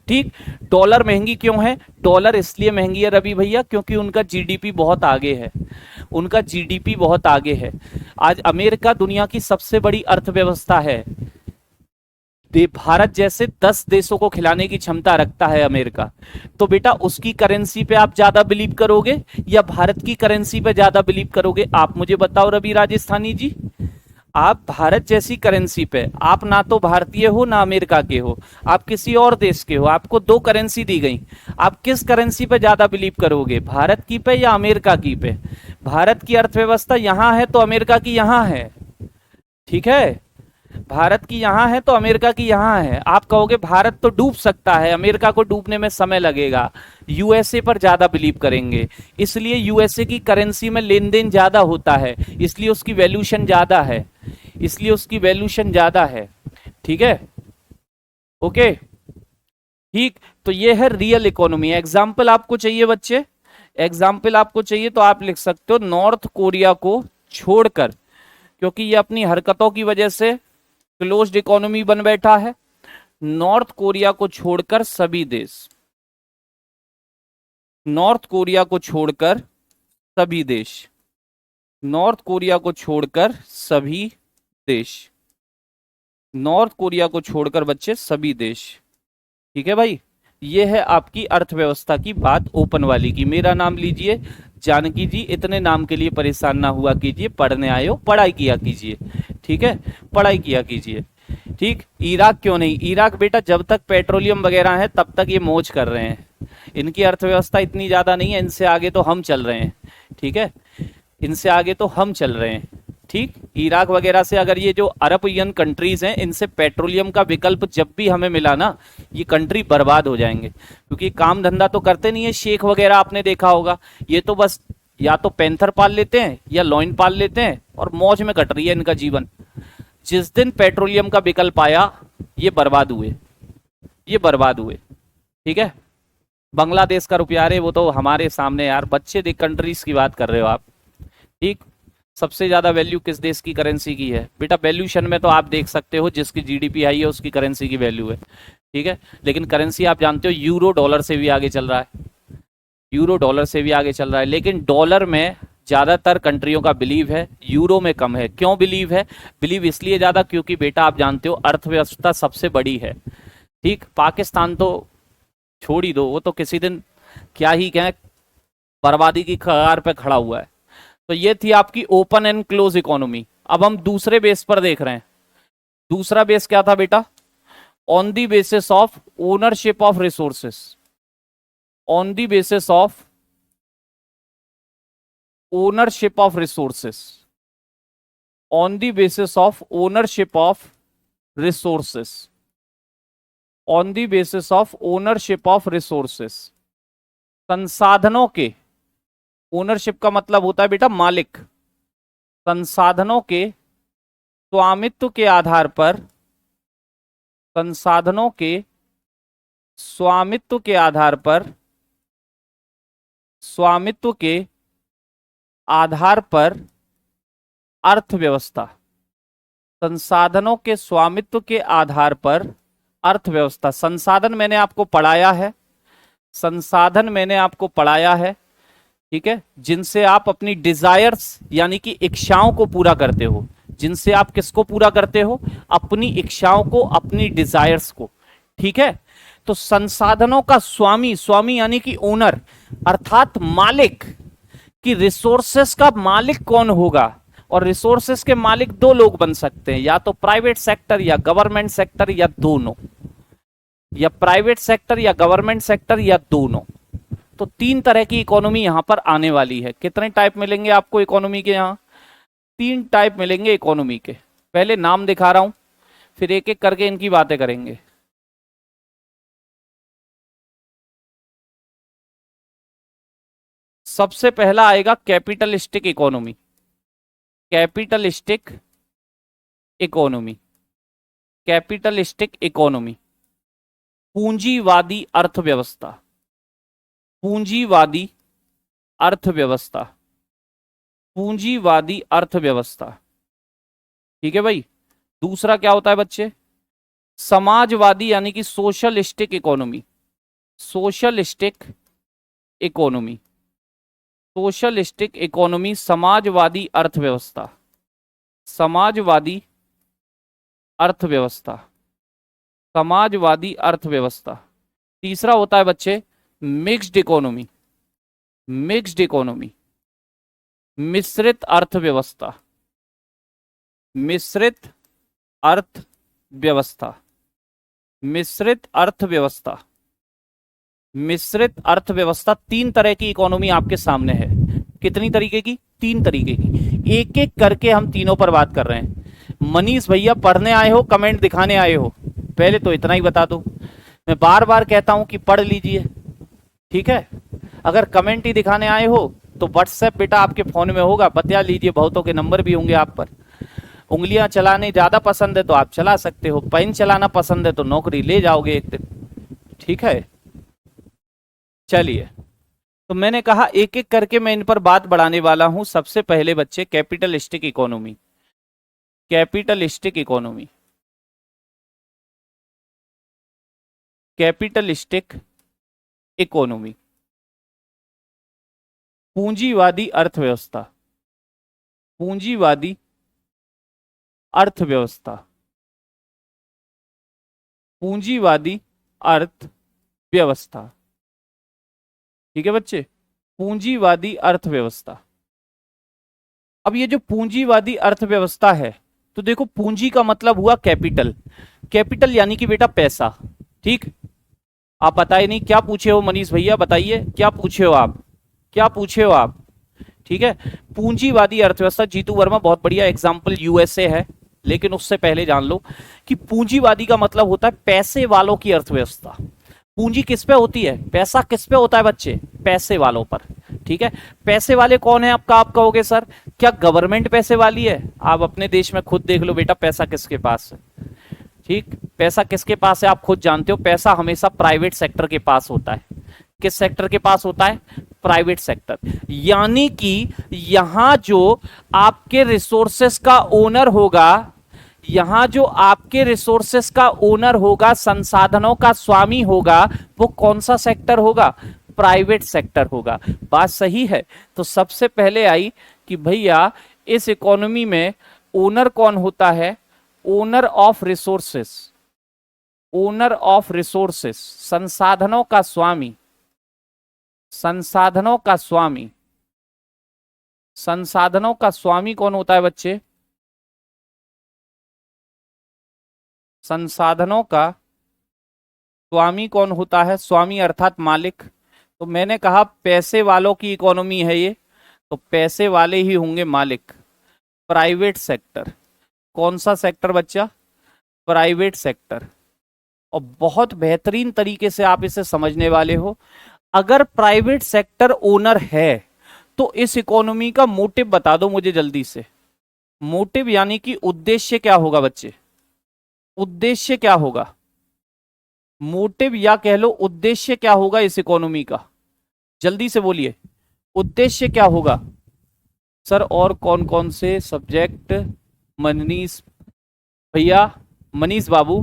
ठीक। डॉलर महंगी क्यों है? डॉलर इसलिए महंगी है रवि भैया क्योंकि उनका जीडीपी बहुत आगे है, उनका जीडीपी बहुत आगे है। आज अमेरिका दुनिया की सबसे बड़ी अर्थव्यवस्था है, भारत जैसे 10 देशों को खिलाने की क्षमता रखता है अमेरिका। तो बेटा उसकी करेंसी पे आप ज्यादा बिलीव करोगे या भारत की करेंसी पे ज्यादा बिलीव करोगे? आप मुझे बताओ रवि राजस्थानी जी। आप भारत जैसी करेंसी पे, आप ना तो भारतीय हो ना अमेरिका के हो, आप किसी और देश के हो, आपको दो करेंसी दी गई, आप किस करेंसी पे ज्यादा बिलीव करोगे? भारत की पे या अमेरिका की पे? भारत की अर्थव्यवस्था यहां है तो अमेरिका की यहां है, ठीक है। भारत की यहां है तो अमेरिका की यहां है। आप कहोगे भारत तो डूब सकता है, अमेरिका को डूबने में समय लगेगा, यूएसए पर ज्यादा बिलीव करेंगे, इसलिए यूएसए की करेंसी में लेन देन ज्यादा होता है, इसलिए उसकी वैल्यूशन ज्यादा है, इसलिए उसकी वैल्यूशन ज्यादा है, ठीक है। ओके, ठीक। तो ये है रियल इकोनॉमी। एग्जाम्पल आपको चाहिए बच्चे? एग्जाम्पल आपको चाहिए तो आप लिख सकते हो नॉर्थ कोरिया को छोड़कर, क्योंकि ये अपनी हरकतों की वजह से क्लोज्ड इकोनॉमी बन बैठा है। नॉर्थ कोरिया को छोड़कर सभी देश, नॉर्थ कोरिया को छोड़कर सभी देश, नॉर्थ कोरिया को छोड़कर सभी देश, नॉर्थ कोरिया को छोड़कर बच्चे सभी देश, ठीक है भाई। ये है आपकी अर्थव्यवस्था की बात ओपन वाली की। मेरा नाम लीजिए जानकी जी, इतने नाम के लिए परेशान ना हुआ कीजिए, पढ़ने आए हो पढ़ाई किया कीजिए, ठीक है, पढ़ाई किया कीजिए, ठीक। इराक क्यों नहीं? इराक बेटा जब तक पेट्रोलियम वगैरह है तब तक ये मौज कर रहे हैं, इनकी अर्थव्यवस्था इतनी ज्यादा नहीं है, इनसे आगे तो हम चल रहे हैं, ठीक है, इनसे आगे तो हम चल रहे हैं, ठीक। इराक वगैरह से अगर ये जो अरबियन कंट्रीज हैं इनसे पेट्रोलियम का विकल्प जब भी हमें मिला ना, ये कंट्री बर्बाद हो जाएंगे, क्योंकि काम धंधा तो करते नहीं है। शेख वगैरह आपने देखा होगा, ये तो बस या तो पैंथर पाल लेते हैं या लॉइन पाल लेते हैं और मौज में कट रही है इनका जीवन। जिस दिन पेट्रोलियम का विकल्प आया ये बर्बाद हुए, ये बर्बाद हुए, ठीक है। बांग्लादेश का रुपया, अरे वो तो हमारे सामने यार, बच्चे देख कंट्रीज की बात कर रहे हो आप, ठीक। सबसे ज्यादा वैल्यू किस देश की करेंसी की है? बेटा वैल्यूशन में तो आप देख सकते हो जिसकी जीडीपी हाई है उसकी करेंसी की वैल्यू है, ठीक है। लेकिन करेंसी आप जानते हो यूरो डॉलर से भी आगे चल रहा है, यूरो डॉलर से भी आगे चल रहा है, लेकिन डॉलर में ज्यादातर कंट्रियों का बिलीव है, यूरो में कम है। क्यों बिलीव है? बिलीव इसलिए ज्यादा क्योंकि बेटा आप जानते हो अर्थव्यवस्था सबसे बड़ी है, ठीक। पाकिस्तान तो छोड़ ही दो, वो तो किसी दिन क्या ही कहें, बर्बादी की कगार पे खड़ा हुआ है। तो ये थी आपकी ओपन एंड क्लोज इकोनॉमी। अब हम दूसरे बेस पर देख रहे हैं। दूसरा बेस क्या था बेटा? On the basis of ownership of resources, on the basis of ownership of resources, on the basis of ownership of resources, on the basis of ownership of resources, संसाधनों के, ओनरशिप का मतलब होता है बेटा मालिक, संसाधनों के स्वामित्व के आधार पर, संसाधनों के स्वामित्व के आधार पर, स्वामित्व के आधार पर अर्थव्यवस्था, संसाधनों के स्वामित्व के आधार पर अर्थव्यवस्था। संसाधन मैंने आपको पढ़ाया है, संसाधन मैंने आपको पढ़ाया है, ठीक है, जिनसे आप अपनी डिजायर्स यानी कि इच्छाओं को पूरा करते हो, जिनसे आप किसको पूरा करते हो, अपनी इच्छाओं को, अपनी डिजायर्स को, ठीक है। तो संसाधनों का स्वामी, स्वामी यानी कि ओनर अर्थात मालिक, कि रिसोर्सेस का मालिक कौन होगा, और रिसोर्सेस के मालिक दो लोग बन सकते हैं, या तो प्राइवेट सेक्टर या गवर्नमेंट सेक्टर या दोनों, या प्राइवेट सेक्टर या गवर्नमेंट सेक्टर या दोनों। तो तीन तरह की इकोनॉमी यहां पर आने वाली है। कितने टाइप मिलेंगे आपको इकोनॉमी के? यहां तीन टाइप मिलेंगे इकोनॉमी के। पहले नाम दिखा रहा हूं, फिर एक एक करके इनकी बातें करेंगे। सबसे पहला आएगा capitalistic economy, capitalistic economy, capitalistic economy, पूंजीवादी अर्थव्यवस्था, पूंजीवादी अर्थव्यवस्था, पूंजीवादी अर्थव्यवस्था, ठीक है भाई। दूसरा क्या होता है बच्चे? समाजवादी यानी कि socialistic economy, socialistic economy, socialistic economy, Samajwadi अर्थव्यवस्था, समाजवादी अर्थव्यवस्था, समाजवादी अर्थव्यवस्था। तीसरा होता है बच्चे मिक्स्ड इकोनॉमी, मिक्स्ड इकोनॉमी, मिश्रित अर्थव्यवस्था, मिश्रित अर्थव्यवस्था, मिश्रित अर्थव्यवस्था, मिश्रित अर्थव्यवस्था। तीन तरह की इकोनॉमी आपके सामने है। कितनी तरीके की? तीन तरीके की। एक एक करके हम तीनों पर बात कर रहे हैं। मनीष भैया पढ़ने आए हो, कमेंट दिखाने आए हो? पहले तो इतना ही बता दो। मैं बार बार कहता हूं कि पढ़ लीजिए, ठीक है। अगर कमेंट ही दिखाने आए हो तो व्हाट्सएप बेटा आपके फोन में होगा, बता लीजिए, बहुतों के नंबर भी होंगे आप पर। उंगलियां चलाने ज्यादा पसंद है तो आप चला सकते हो, पेन चलाना पसंद है तो नौकरी ले जाओगे एक दिन, ठीक है। चलिए, तो मैंने कहा एक एक करके मैं इन पर बात बढ़ाने वाला हूं। सबसे पहले बच्चे capitalistic economy, capitalistic economy, capitalistic economy, पूंजीवादी अर्थव्यवस्था, पूंजीवादी अर्थव्यवस्था, पूंजीवादी अर्थव्यवस्था, ठीक है बच्चे, पूंजीवादी अर्थव्यवस्था। अब ये जो पूंजीवादी अर्थव्यवस्था है, तो देखो पूंजी का मतलब हुआ कैपिटल, कैपिटल यानी कि बेटा पैसा, ठीक। आप बताए नहीं क्या पूछे हो मनीष भैया, बताइए क्या पूछे हो आप, क्या पूछे हो आप, ठीक है। पूंजीवादी अर्थव्यवस्था, जीतू वर्मा बहुत बढ़िया एग्जांपल यूएसए है, लेकिन उससे पहले जान लो कि पूंजीवादी का मतलब होता है पैसे वालों की अर्थव्यवस्था। पूंजी किस पे होती है? पैसा किस पे होता है बच्चे? पैसे वालों पर, ठीक है। पैसे वाले कौन है आपका? आप कहोगे सर क्या गवर्नमेंट पैसे वाली है? आप अपने देश में खुद देख लो बेटा, पैसा किसके पास है, ठीक। पैसा किसके पास है आप खुद जानते हो, पैसा हमेशा प्राइवेट सेक्टर के पास होता है। किस सेक्टर के पास होता है? Private sector. यानी कि यहां जो आपके रिसोर्सेस का ओनर होगा, यहां जो आपके रिसोर्सेस का ओनर होगा, संसाधनों का स्वामी होगा, वो कौन सा सेक्टर होगा? प्राइवेट सेक्टर होगा। बात सही है। तो सबसे पहले आई कि भैया इस इकोनॉमी में ओनर कौन होता है? Owner of resources, owner of resources, संसाधनों का स्वामी, संसाधनों का स्वामी, संसाधनों का स्वामी कौन होता है बच्चे? संसाधनों का स्वामी कौन होता है? स्वामी अर्थात मालिक। तो मैंने कहा पैसे वालों की इकोनॉमी है ये, तो पैसे वाले ही होंगे मालिक। प्राइवेट सेक्टर, कौन सा सेक्टर बच्चा? Private sector. और बहुत बेहतरीन तरीके से आप इसे समझने वाले हो। अगर प्राइवेट सेक्टर ओनर है तो इस इकोनॉमी का मोटिव बता दो मुझे जल्दी से। मोटिव यानी कि उद्देश्य क्या होगा बच्चे? उद्देश्य क्या होगा? मोटिव या कह लो उद्देश्य क्या होगा इस इकोनॉमी का? जल्दी से बोलिए, उद्देश्य क्या होगा? सर और कौन कौन से सब्जेक्ट? मनीष भैया, मनीष बाबू,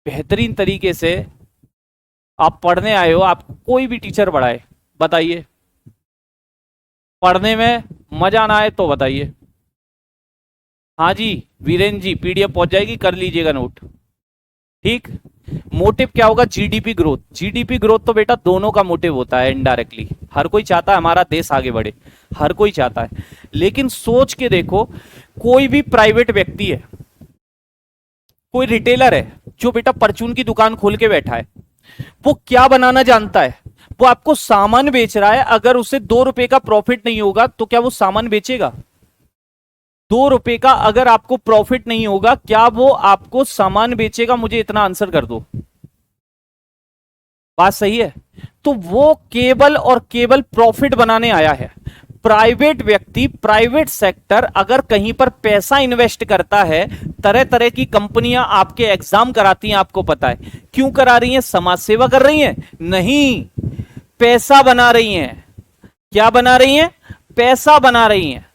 बेहतरीन तरीके से आप पढ़ने आए हो, आप कोई भी टीचर पढ़ाए, बताइए। पढ़ने में मजा ना आए तो बताइए। हाँ जी वीरेंद्र जी, पीडीएफ पहुंच जाएगी, कर लीजिएगा नोट। ठीक। मोटिव क्या होगा? GDP growth. जीडीपी ग्रोथ तो बेटा दोनों का मोटिव होता है इनडायरेक्टली। हर कोई चाहता है हमारा देश आगे बढ़े, हर कोई चाहता है। लेकिन सोच के देखो, कोई भी प्राइवेट व्यक्ति है, कोई रिटेलर है जो बेटा परचून की दुकान खोल के बैठा है, वो क्या बनाना जानता है? वो आपको सामान बेच रहा है। अगर उसे 2 रुपए का प्रॉफिट नहीं होगा तो क्या वो सामान बेचेगा? 2 रुपए का अगर आपको प्रॉफिट नहीं होगा, क्या वो आपको सामान बेचेगा? मुझे इतना आंसर कर दो। बात सही है? तो वो केवल और केवल प्रॉफिट बनाने आया है। प्राइवेट व्यक्ति, प्राइवेट सेक्टर अगर कहीं पर पैसा इन्वेस्ट करता है, तरह तरह की कंपनियां आपके एग्जाम कराती हैं, आपको पता है क्यों करा रही हैं? समाज सेवा कर रही हैं? नहीं, पैसा बना रही हैं। क्या बना रही हैं? पैसा बना रही हैं।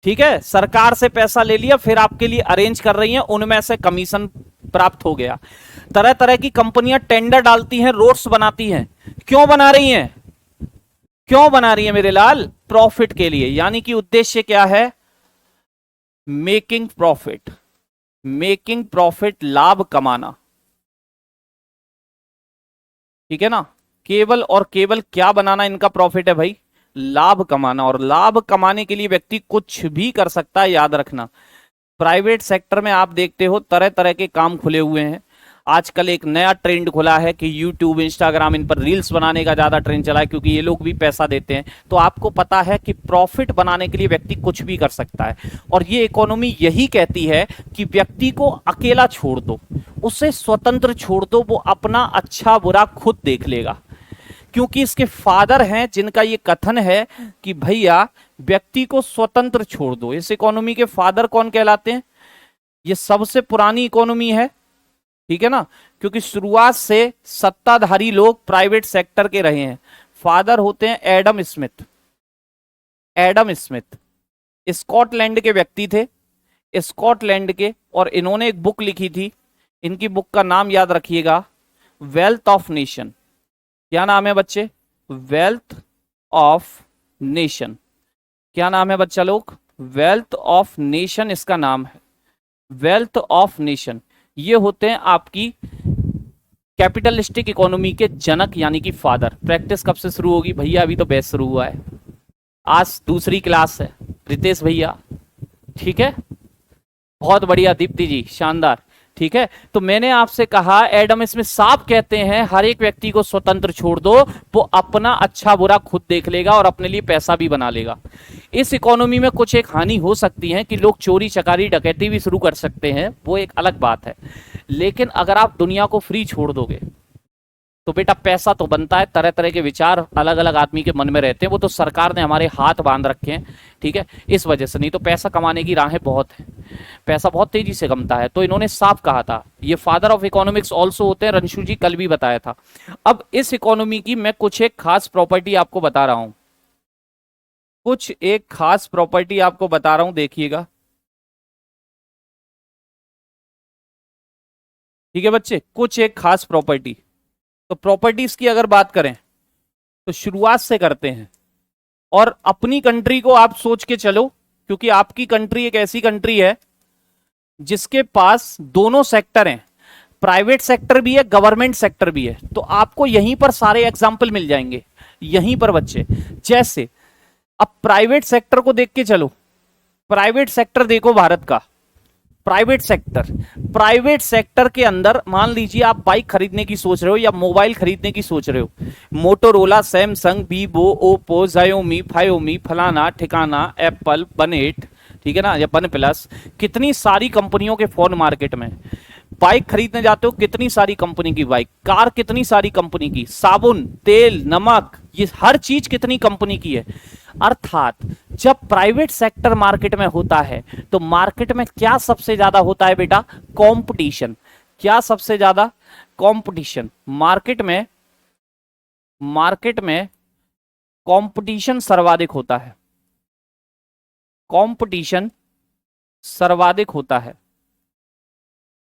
ठीक है, सरकार से पैसा ले लिया, फिर आपके लिए अरेंज कर रही हैं, उनमें से कमीशन प्राप्त हो गया। तरह तरह की कंपनियां टेंडर डालती हैं, रोड्स बनाती हैं। क्यों बना रही हैं? क्यों बना रही है मेरे लाल? प्रॉफिट के लिए। यानी कि उद्देश्य क्या है? Making profit. मेकिंग प्रॉफिट, लाभ कमाना। ठीक है ना? केवल और केवल क्या बनाना इनका प्रॉफिट है भाई? लाभ कमाना। और लाभ कमाने के लिए व्यक्ति कुछ भी कर सकता है, याद रखना। प्राइवेट सेक्टर में आप देखते हो तरह तरह के काम खुले हुए हैं। आजकल एक नया ट्रेंड खुला है कि यूट्यूब, इंस्टाग्राम, इन पर रील्स बनाने का ज्यादा ट्रेंड चला है, क्योंकि ये लोग भी पैसा देते हैं। तो आपको पता है कि प्रॉफिट बनाने के लिए व्यक्ति कुछ भी कर सकता है। और ये इकोनॉमी यही कहती है कि व्यक्ति को अकेला छोड़ दो, उसे स्वतंत्र छोड़ दो, वो अपना अच्छा बुरा खुद देख लेगा। क्योंकि इसके फादर हैं जिनका ये कथन है कि भैया व्यक्ति को स्वतंत्र छोड़ दो। इस इकोनॉमी के फादर कौन कहलाते हैं? ये सबसे पुरानी इकोनॉमी है, ठीक है ना, क्योंकि शुरुआत से सत्ताधारी लोग प्राइवेट सेक्टर के रहे हैं। फादर होते हैं Adam Smith. Adam Smith Scotland के व्यक्ति थे, स्कॉटलैंड के, और इन्होंने एक बुक लिखी थी। इनकी बुक का नाम याद रखिएगा, वेल्थ ऑफ नेशन। क्या नाम है बच्चे? Wealth of nation. क्या नाम है बच्चा लोग? वेल्थ ऑफ नेशन इसका नाम है, वेल्थ ऑफ नेशन। ये होते हैं आपकी कैपिटलिस्टिक इकोनॉमी के जनक, यानी कि फादर। प्रैक्टिस कब से शुरू होगी भैया? अभी तो बैच शुरू हुआ है, आज दूसरी क्लास है। रितेश भैया, ठीक है, बहुत बढ़िया। दीप्ति जी, शानदार। ठीक है, तो मैंने आपसे कहा एडम स्मिथ साफ कहते हैं हर एक व्यक्ति को स्वतंत्र छोड़ दो, वो अपना अच्छा बुरा खुद देख लेगा और अपने लिए पैसा भी बना लेगा। इस इकोनॉमी में कुछ एक हानि हो सकती है कि लोग चोरी चकारी डकैती भी शुरू कर सकते हैं, वो एक अलग बात है। लेकिन अगर आप दुनिया को फ्री छोड़ दोगे तो बेटा पैसा तो बनता है। तरह तरह के विचार अलग अलग आदमी के मन में रहते हैं, वो तो सरकार ने हमारे हाथ बांध रखे हैं, ठीक है, इस वजह से। नहीं तो पैसा कमाने की राहें बहुत हैं, पैसा बहुत तेजी से कमता है। तो इन्होंने साफ कहा था, ये फादर ऑफ इकोनॉमिक्स ऑल्सो होते हैं, रंशु जी कल भी बताया था। अब इस इकोनॉमी की मैं कुछ एक खास प्रॉपर्टी आपको बता रहा हूं, कुछ एक खास प्रॉपर्टी आपको बता रहा हूं, देखिएगा। ठीक है बच्चे, कुछ एक खास प्रॉपर्टी। तो प्रॉपर्टीज की अगर बात करें तो शुरुआत से करते हैं, और अपनी कंट्री को आप सोच के चलो, क्योंकि आपकी कंट्री एक ऐसी कंट्री है जिसके पास दोनों सेक्टर हैं, प्राइवेट सेक्टर भी है, गवर्नमेंट सेक्टर भी है। तो आपको यहीं पर सारे एग्जाम्पल मिल जाएंगे, यहीं पर बच्चे। जैसे अब प्राइवेट सेक्टर को देख के चलो, प्राइवेट सेक्टर देखो भारत का। प्राइवेट सेक्टर के अंदर मान लीजिए आप बाइक खरीदने की सोच रहे हो या मोबाइल खरीदने की सोच रहे हो, मोटोरोला, सैमसंग, वीवो, ओप्पो, जायोमी, फायोमी, फलाना ठिकाना, एप्पल, बनेट, ठीक है ना, या वन प्लस, कितनी सारी कंपनियों के फोन मार्केट में। बाइक खरीदने जाते हो, कितनी सारी कंपनी की बाइक, कार कितनी सारी कंपनी की, साबुन, तेल, नमक, ये हर चीज कितनी कंपनी की है। अर्थात जब प्राइवेट सेक्टर मार्केट में होता है तो मार्केट में क्या सबसे ज्यादा होता है बेटा, कंपटीशन। क्या सबसे ज्यादा, कंपटीशन। मार्केट में कंपटीशन सर्वाधिक होता है, कंपटीशन सर्वाधिक होता है।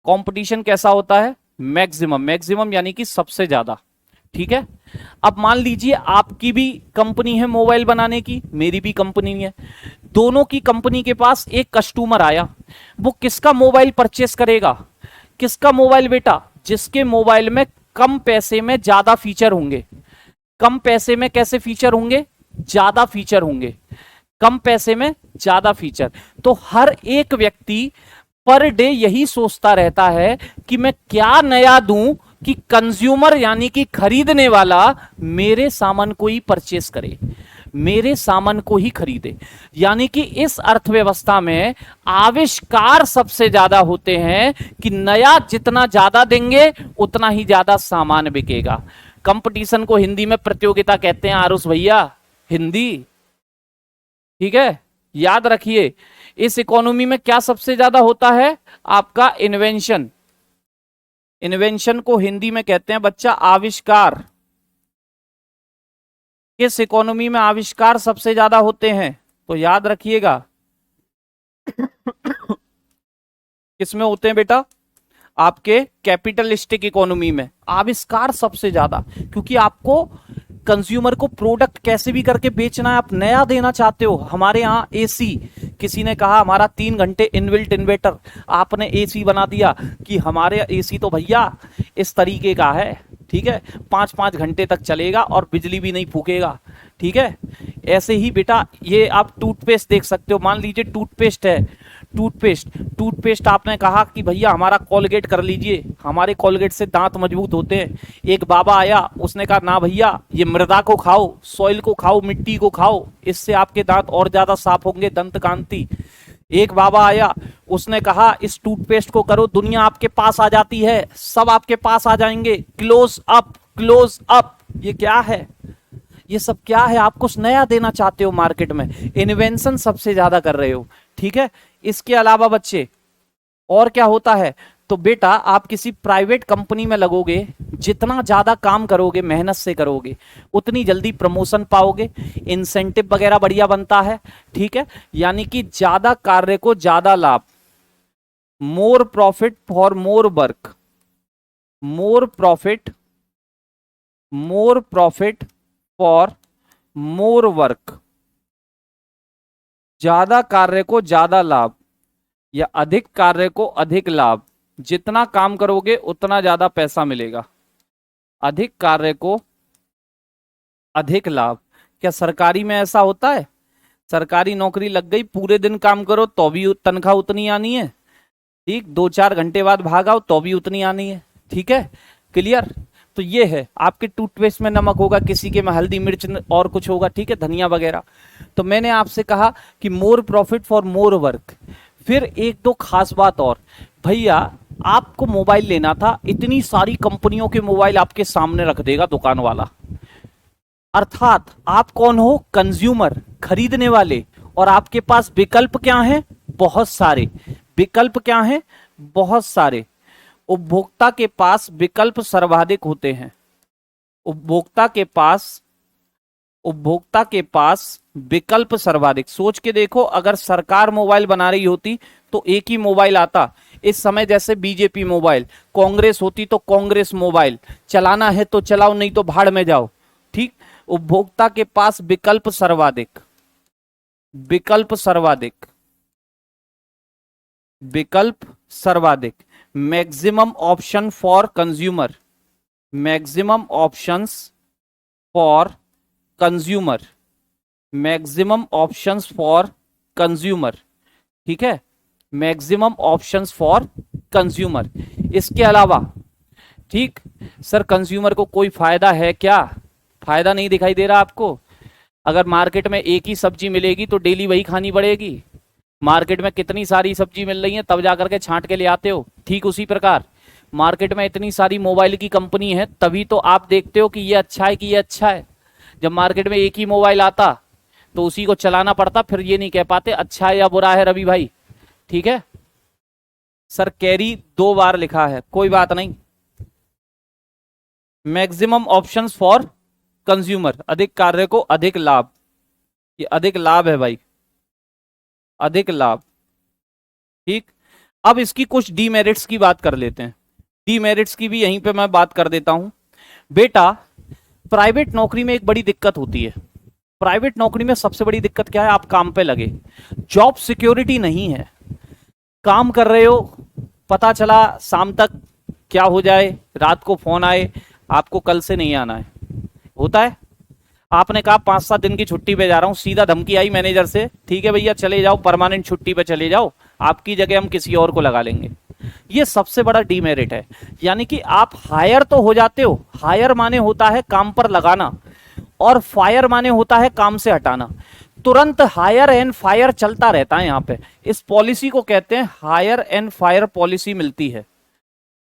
कंपटीशन कैसा होता है, मैक्सिमम, मैक्सिमम यानी कि सबसे ज्यादा, ठीक है। अब मान लीजिए आपकी भी कंपनी है मोबाइल बनाने की, मेरी भी कंपनी है, दोनों की कंपनी के पास एक कस्टमर आया, वो किसका मोबाइल परचेस करेगा, किसका मोबाइल बेटा, जिसके मोबाइल में कम पैसे में ज्यादा फीचर होंगे। कम पैसे में कैसे फीचर होंगे, ज्यादा फीचर होंगे, कम पैसे में ज्यादा फीचर। तो हर एक व्यक्ति पर डे यही सोचता रहता है कि मैं क्या नया दूं कि कंज्यूमर यानी कि खरीदने वाला मेरे सामान को ही परचेस करे, मेरे सामान को ही खरीदे। यानी कि इस अर्थव्यवस्था में आविष्कार सबसे ज्यादा होते हैं कि नया जितना ज्यादा देंगे उतना ही ज्यादा सामान बिकेगा। कंपटीशन को हिंदी में प्रतियोगिता कहते हैं आरुष भैया, हिंदी, ठीक है, याद रखिए। इस इकोनॉमी में क्या सबसे ज्यादा होता है, आपका इन्वेंशन। इन्वेंशन को हिंदी में कहते हैं बच्चा आविष्कार। किस इकोनॉमी में आविष्कार सबसे ज्यादा होते हैं, तो याद रखिएगा किसमें होते हैं बेटा, आपके कैपिटलिस्टिक इकोनॉमी में आविष्कार सबसे ज्यादा। क्योंकि आपको कंज्यूमर को प्रोडक्ट कैसे भी करके बेचना है, आप नया देना चाहते हो। हमारे यहाँ एसी, किसी ने कहा हमारा 3 घंटे इनबिल्ट इन्वर्टर, आपने एसी बना दिया कि हमारे एसी तो भैया इस तरीके का है, ठीक है, 5-5 घंटे तक चलेगा और बिजली भी नहीं फूकेगा, ठीक है। ऐसे ही बेटा ये आप टूथपेस्ट देख सकते हो, मान लीजिए टूथपेस्ट है, टूथपेस्ट आपने कहा कि भैया हमारा कोलगेट कर लीजिए, हमारे कोलगेट से दांत मजबूत होते हैं। एक बाबा आया, उसने कहा ना भैया ये मृदा को खाओ, सॉइल को खाओ, मिट्टी को खाओ, इससे आपके दांत और ज्यादा साफ होंगे, दंत कांति। एक बाबा आया, उसने कहा इस टूथपेस्ट को करो, दुनिया आपके पास आ जाती है, सब आपके पास आ जाएंगे, क्लोज अप, क्लोज अप। ये क्या है, ये सब क्या है, आप कुछ नया देना चाहते हो मार्केट में, इन्वेंशन सबसे ज्यादा कर रहे हो, ठीक है। इसके अलावा बच्चे और क्या होता है, तो बेटा आप किसी प्राइवेट कंपनी में लगोगे, जितना ज्यादा काम करोगे, मेहनत से करोगे, उतनी जल्दी प्रमोशन पाओगे, इंसेंटिव वगैरह बढ़िया बनता है, ठीक है। यानी कि ज्यादा कार्य को ज्यादा लाभ, more profit for more work, more profit for more work, ज्यादा कार्य को ज्यादा लाभ या अधिक कार्य को अधिक लाभ। जितना काम करोगे उतना ज्यादा पैसा मिलेगा, अधिक कार्य को अधिक लाभ। क्या सरकारी में ऐसा होता है, सरकारी नौकरी लग गई, पूरे दिन काम करो तो भी तनख्वाह उतनी आनी है, ठीक, 2-4 घंटे बाद भागाओ तो भी उतनी आनी है, ठीक है, क्लियर। तो ये है, आपके टूथपेस्ट में नमक होगा, किसी के में हल्दी मिर्च और कुछ होगा, ठीक है, धनिया वगैरह। तो मैंने आपसे कहा कि more profit for more work. फिर एक दो खास बात और, भैया आपको मोबाइल लेना था, इतनी सारी कंपनियों के मोबाइल आपके सामने रख देगा दुकान वाला, अर्थात आप कौन हो, कंज्यूमर, खरीदने वाले, और आपके पास विकल्प क्या हैं, बहुत सारे विकल्प, क्या हैं, बहुत सारे। उपभोक्ता के पास विकल्प सर्वाधिक होते हैं, उपभोक्ता के पास विकल्प सर्वाधिक। सोच के देखो, अगर सरकार मोबाइल बना रही होती तो एक ही मोबाइल आता, इस समय जैसे बीजेपी मोबाइल, कांग्रेस होती तो कांग्रेस मोबाइल, चलाना है तो चलाओ नहीं तो भाड़ में जाओ, ठीक। उपभोक्ता के पास विकल्प सर्वाधिक, विकल्प सर्वाधिक, विकल्प सर्वाधिक, maximum option for consumer, maximum options for consumer, maximum options for consumer, ठीक है, मैक्सिमम ऑप्शंस फॉर कंज्यूमर। इसके अलावा, ठीक, सर कंज्यूमर को कोई फायदा है क्या, फायदा नहीं दिखाई दे रहा आपको। अगर मार्केट में एक ही सब्जी मिलेगी तो डेली वही खानी पड़ेगी, मार्केट में कितनी सारी सब्जी मिल रही है तब जाकर के छांट के ले आते हो, ठीक उसी प्रकार मार्केट में इतनी सारी मोबाइल की कंपनी है, तभी तो आप देखते हो कि ये अच्छा है कि ये अच्छा है। जब मार्केट में एक ही मोबाइल आता तो उसी को चलाना पड़ता, फिर ये नहीं कह पाते अच्छा है या बुरा है रवि भाई। ठीक है सर, कैरी 2 बार लिखा है, कोई बात नहीं। मैक्सिमम ऑप्शंस फॉर कंज्यूमर, अधिक कार्य को अधिक लाभ, ये अधिक लाभ है भाई, अधिक लाभ। ठीक, अब इसकी कुछ डीमेरिट्स की बात कर लेते हैं। डीमेरिट्स की भी यहीं पे मैं बात कर देता हूं। बेटा प्राइवेट नौकरी में एक बड़ी दिक्कत होती है। प्राइवेट नौकरी में सबसे बड़ी दिक्कत क्या है? आप काम पे लगे, जॉब सिक्योरिटी नहीं है। काम कर रहे हो, पता चला शाम तक क्या हो जाए, रात को फोन आए आपको कल से नहीं आना है। होता है, आपने कहा 5-7 दिन की छुट्टी पे जा रहा हूं, सीधा धमकी आई मैनेजर से, ठीक है भैया चले जाओ, परमानेंट छुट्टी पे चले जाओ, आपकी जगह हम किसी और को लगा लेंगे। ये सबसे बड़ा डीमेरिट है। यानी कि आप हायर तो हो जाते हो, हायर माने होता है काम पर लगाना, और फायर माने होता है काम से हटाना। तुरंत हायर एंड फायर चलता रहता है यहाँ पे। इस पॉलिसी को कहते हैं हायर एंड फायर पॉलिसी मिलती है।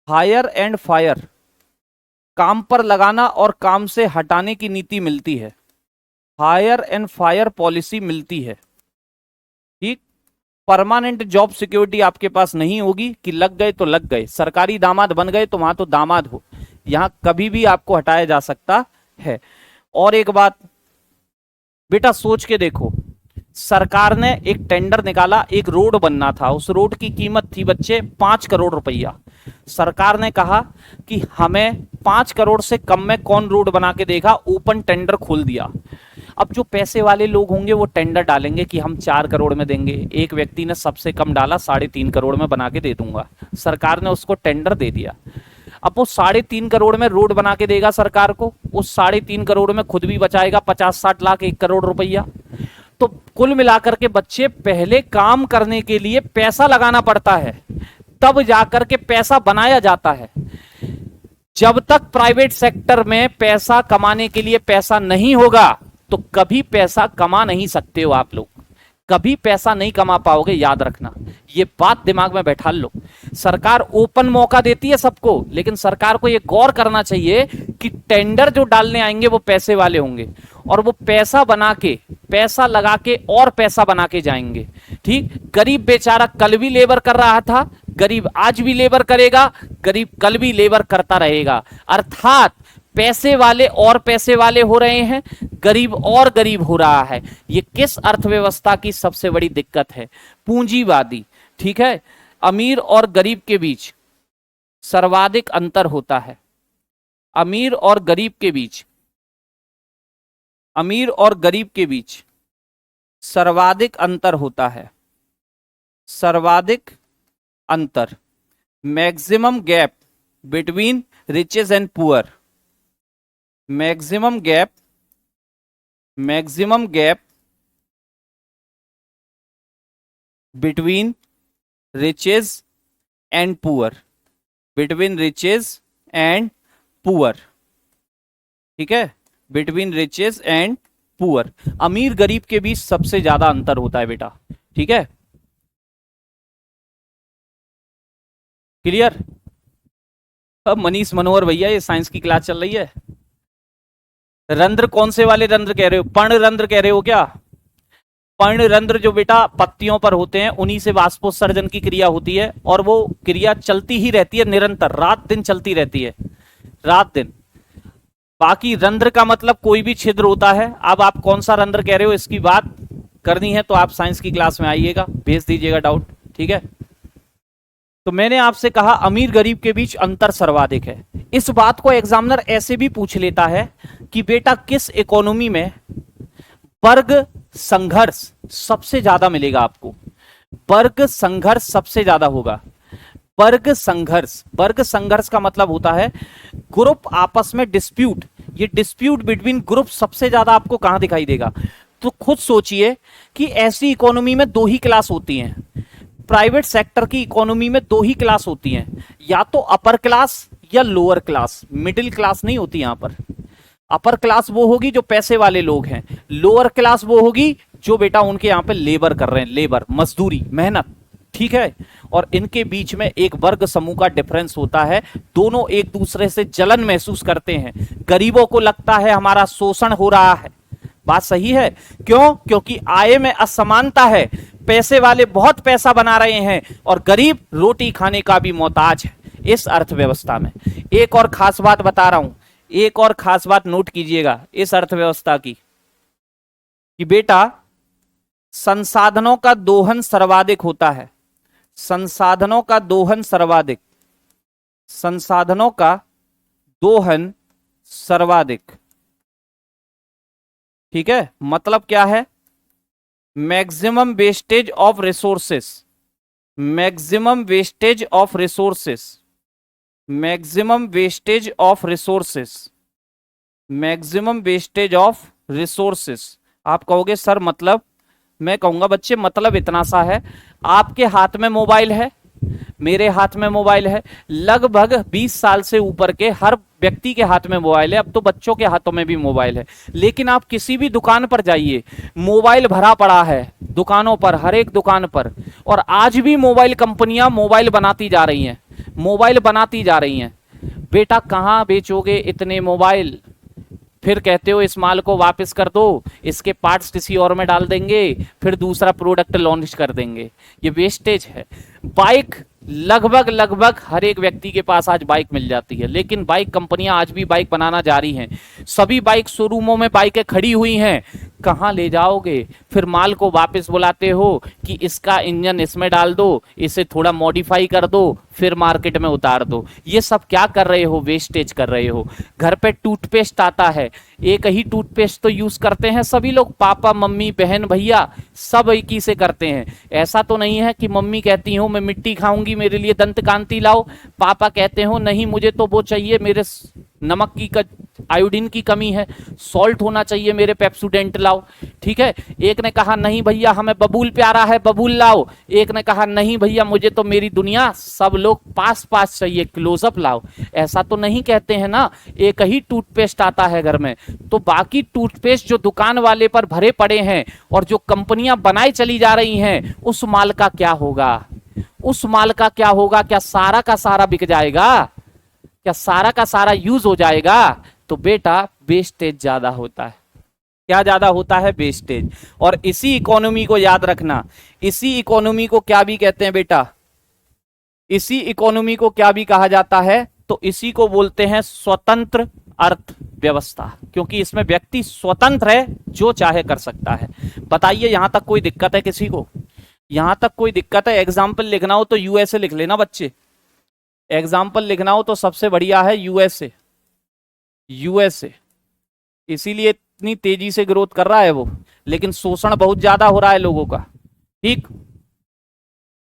हायर एंड फायर, काम पर लगाना और काम से हटाने की नीति मिलती है। हायर एंड फायर पॉलिसी मिलती है। ठीक, परमानेंट जॉब सिक्योरिटी आपके पास नहीं होगी कि लग गए तो लग गए, सरकारी दामाद बन गए तो वहां तो दामाद हो, यहां कभी भी आपको हटाया जा सकता है। और एक बात बेटा सोच के देखो, सरकार ने एक टेंडर निकाला, एक रोड बनना था, उस रोड की कीमत थी बच्चे 5 करोड़ रुपया। सरकार ने कहा कि हमें 5 करोड़ से कम में कौन रोड बना के देगा, ओपन टेंडर खोल दिया। अब जो पैसे वाले लोग होंगे वो टेंडर डालेंगे कि हम 4 करोड़ में देंगे। एक व्यक्ति ने सबसे कम डाला 3.5 करोड़ में बना के दे दूंगा, सरकार ने उसको टेंडर दे दिया। अब वो 3.5 करोड़ में रोड बना के देगा सरकार को, उस 3.5 करोड़ में खुद भी बचाएगा 50-60 लाख, 1 करोड़ रुपया। तो कुल मिलाकर के बच्चे पहले काम करने के लिए पैसा लगाना पड़ता है, तब जाकर के पैसा बनाया जाता है। जब तक प्राइवेट सेक्टर में पैसा कमाने के लिए पैसा नहीं होगा तो कभी पैसा कमा नहीं सकते हो आप लोग, कभी पैसा नहीं कमा पाओगे, याद रखना, ये बात दिमाग में बैठा लो। सरकार ओपन मौका देती है सबको, लेकिन सरकार को ये गौर करना चाहिए कि टेंडर जो डालने आएंगे वो पैसे वाले होंगे, और वो पैसा बना के, पैसा लगा के और पैसा बना के जाएंगे। ठीक, गरीब बेचारा कल भी लेबर कर रहा था, गरीब आज भी लेबर करेगा, गरीब कल भी लेबर करता रहेगा। अर्थात पैसे वाले और पैसे वाले हो रहे हैं, गरीब और गरीब हो रहा है। ये किस अर्थव्यवस्था की सबसे बड़ी दिक्कत है? पूंजीवादी। ठीक है, अमीर और गरीब के बीच सर्वाधिक अंतर होता है। अमीर और गरीब के बीच, अमीर और गरीब के बीच सर्वाधिक अंतर होता है, सर्वाधिक अंतर, maximum gap between riches and poor, maximum gap, maximum gap between riches and poor, between riches and poor. ठीक है, बिटवीन रिचेस एंड पुअर, अमीर गरीब के बीच सबसे ज्यादा अंतर होता है बेटा। ठीक है, क्लियर? अब मनीष मनोहर भैया, ये साइंस की क्लास चल रही है। रंध्र कौन से वाले रंध्र कह रहे हो? पर्ण रंध्र कह रहे हो क्या? पर्ण रंध्र जो बेटा पत्तियों पर होते हैं, उन्हीं से वाष्पोत्सर्जन की क्रिया होती है, और वो क्रिया चलती ही रहती है निरंतर, रात दिन चलती रहती है, रात दिन। बाकी रंध्र का मतलब कोई भी छिद्र होता है। अब आप कौन सा रंध्र कह रहे हो, इसकी बात करनी है तो आप साइंस की क्लास में आइएगा, भेज दीजिएगा डाउट। ठीक है, तो मैंने आपसे कहा अमीर गरीब के बीच अंतर सर्वाधिक है। इस बात को एग्जामिनर ऐसे भी पूछ लेता है कि बेटा किस इकोनॉमी में वर्ग संघर्ष सबसे ज्यादा मिलेगा आपको, वर्ग संघर्ष सबसे ज्यादा होगा। वर्ग संघर्ष, वर्ग संघर्ष का मतलब होता है ग्रुप आपस में डिस्प्यूट, ये डिस्प्यूट बिटवीन ग्रुप सबसे ज्यादा आपको कहां दिखाई देगा? तो खुद सोचिए कि ऐसी इकोनॉमी में 2 ही क्लास होती हैं, प्राइवेट सेक्टर की इकोनॉमी में 2 ही क्लास होती हैं, या तो अपर क्लास या लोअर क्लास, मिडिल क्लास नहीं होती यहां पर। अपर क्लास वो होगी जो पैसे वाले लोग हैं, लोअर क्लास वो होगी जो बेटा उनके यहां पे लेबर कर रहे हैं, लेबर, मजदूरी, मेहनत। ठीक है। और इनके बीच में एक वर्ग समूह का डिफरेंस होता है, दोनों एक दूसरे से जलन महसूस करते हैं। गरीबों को लगता है हमारा शोषण हो रहा है, बात सही है। क्यों? क्योंकि आय में असमानता है, पैसे वाले बहुत पैसा बना रहे हैं और गरीब रोटी खाने का भी मोहताज है इस अर्थव्यवस्था में। एक और खास बात बता रहा हूं, एक और खास बात नोट कीजिएगा इस अर्थव्यवस्था की, कि बेटा संसाधनों का दोहन सर्वाधिक होता है। संसाधनों का दोहन सर्वाधिक, संसाधनों का दोहन सर्वाधिक, ठीक है। मतलब क्या है? Maximum wastage of resources, maximum wastage of resources, maximum wastage of resources, maximum wastage of resources. आप कहोगे सर मतलब? मैं कहूंगा बच्चे मतलब इतना सा है, आपके हाथ में मोबाइल है, मेरे हाथ में मोबाइल है, लगभग 20 साल से ऊपर के हर व्यक्ति के हाथ में मोबाइल है, अब तो बच्चों के हाथों में भी मोबाइल है। लेकिन आप किसी भी दुकान पर जाइए, मोबाइल भरा पड़ा है दुकानों पर, हर एक दुकान पर। और आज भी मोबाइल कंपनियां मोबाइल बनाती जा रही हैं, मोबाइल बनाती जा रही हैं। बेटा कहां बेचोगे इतने मोबाइल? फिर कहते हो इस माल को वापस कर दो, इसके पार्ट्स किसी और में डाल देंगे, फिर दूसरा प्रोडक्ट लॉन्च कर देंगे। ये वेस्टेज है। बाइक लगभग हर एक व्यक्ति के पास आज बाइक मिल जाती है, लेकिन बाइक कंपनियां आज भी बाइक बनाना जारी हैं। सभी बाइक शोरूमों में बाइकें खड़ी हुई हैं, कहां ले जाओगे? फिर माल को वापस बुलाते हो कि इसका इंजन इसमें डाल दो, इसे थोड़ा मॉडिफाई कर दो, फिर मार्केट में उतार दो। ये सब क्या कर रहे हो? वेस्टेज कर रहे हो। घर पे टूथपेस्ट आता है, एक ही टूथपेस्ट तो यूज करते हैं सभी लोग, पापा मम्मी बहन भैया सब एक ही से करते हैं। ऐसा तो नहीं है कि मम्मी कहती हो मैं मिट्टी खाऊंगी मेरे लिए दंत कांति लाओ, पापा कहते हो नहीं मुझे तो वो चाहिए, मेरे नमक की आयोडीन की कमी है, सॉल्ट होना चाहिए, मेरे पेप्सोडेंट लाओ। ठीक है। एक ने कहा नहीं भैया हमें बबूल प्यारा है, बबूल लाओ। एक ने कहा नहीं भैया मुझे तो मेरी दुनिया सब लोग पास पास चाहिए, क्लोजअप लाओ। ऐसा तो नहीं कहते हैं ना। एक ही टूथपेस्ट आता है घर में, तो बाकी टूथपेस्ट जो दुकान वाले पर भरे पड़े हैं और जो कंपनियां बनाई चली जा रही हैं, उस माल का क्या होगा? उस माल का क्या होगा? क्या सारा का सारा बिक जाएगा? क्या सारा का सारा यूज हो जाएगा? तो बेटा वेस्टेज ज्यादा होता है। क्या ज्यादा होता है? वेस्टेज। और इसी इकोनॉमी को याद रखना, इसी इकोनॉमी को क्या भी कहते हैं बेटा? इसी इकोनॉमी को क्या भी कहा जाता है? तो इसी को बोलते हैं स्वतंत्र अर्थव्यवस्था, क्योंकि इसमें व्यक्ति स्वतंत्र है, जो चाहे कर सकता है। बताइए यहां तक कोई दिक्कत है किसी को? यहां तक कोई दिक्कत है? एग्जाम्पल लिखना हो तो यूएसए लिख लेना बच्चे। एग्जाम्पल लिखना हो तो सबसे बढ़िया है यूएसए। यूएसए इसीलिए इतनी तेजी से ग्रोथ कर रहा है वो, लेकिन शोषण बहुत ज्यादा हो रहा है लोगों का। ठीक,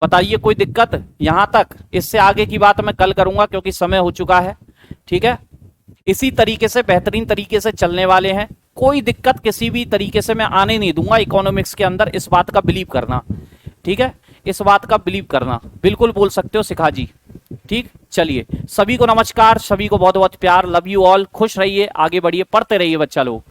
बताइए कोई दिक्कत यहां तक? इससे आगे की बात मैं कल करूंगा क्योंकि समय हो चुका है। ठीक है। इसी तरीके से बेहतरीन तरीके से चलने वाले हैं, कोई दिक्कत किसी भी तरीके से मैं आने नहीं दूंगा इकोनॉमिक्स के अंदर। इस बात का बिलीव करना, ठीक है, इस बात का बिलीव करना। बिल्कुल बोल सकते हो शिखा जी। ठीक, चलिए सभी को नमस्कार, सभी को बहुत बहुत प्यार, लव यू ऑल। खुश रहिए, आगे बढ़िए, पढ़ते रहिए बच्चा लोग।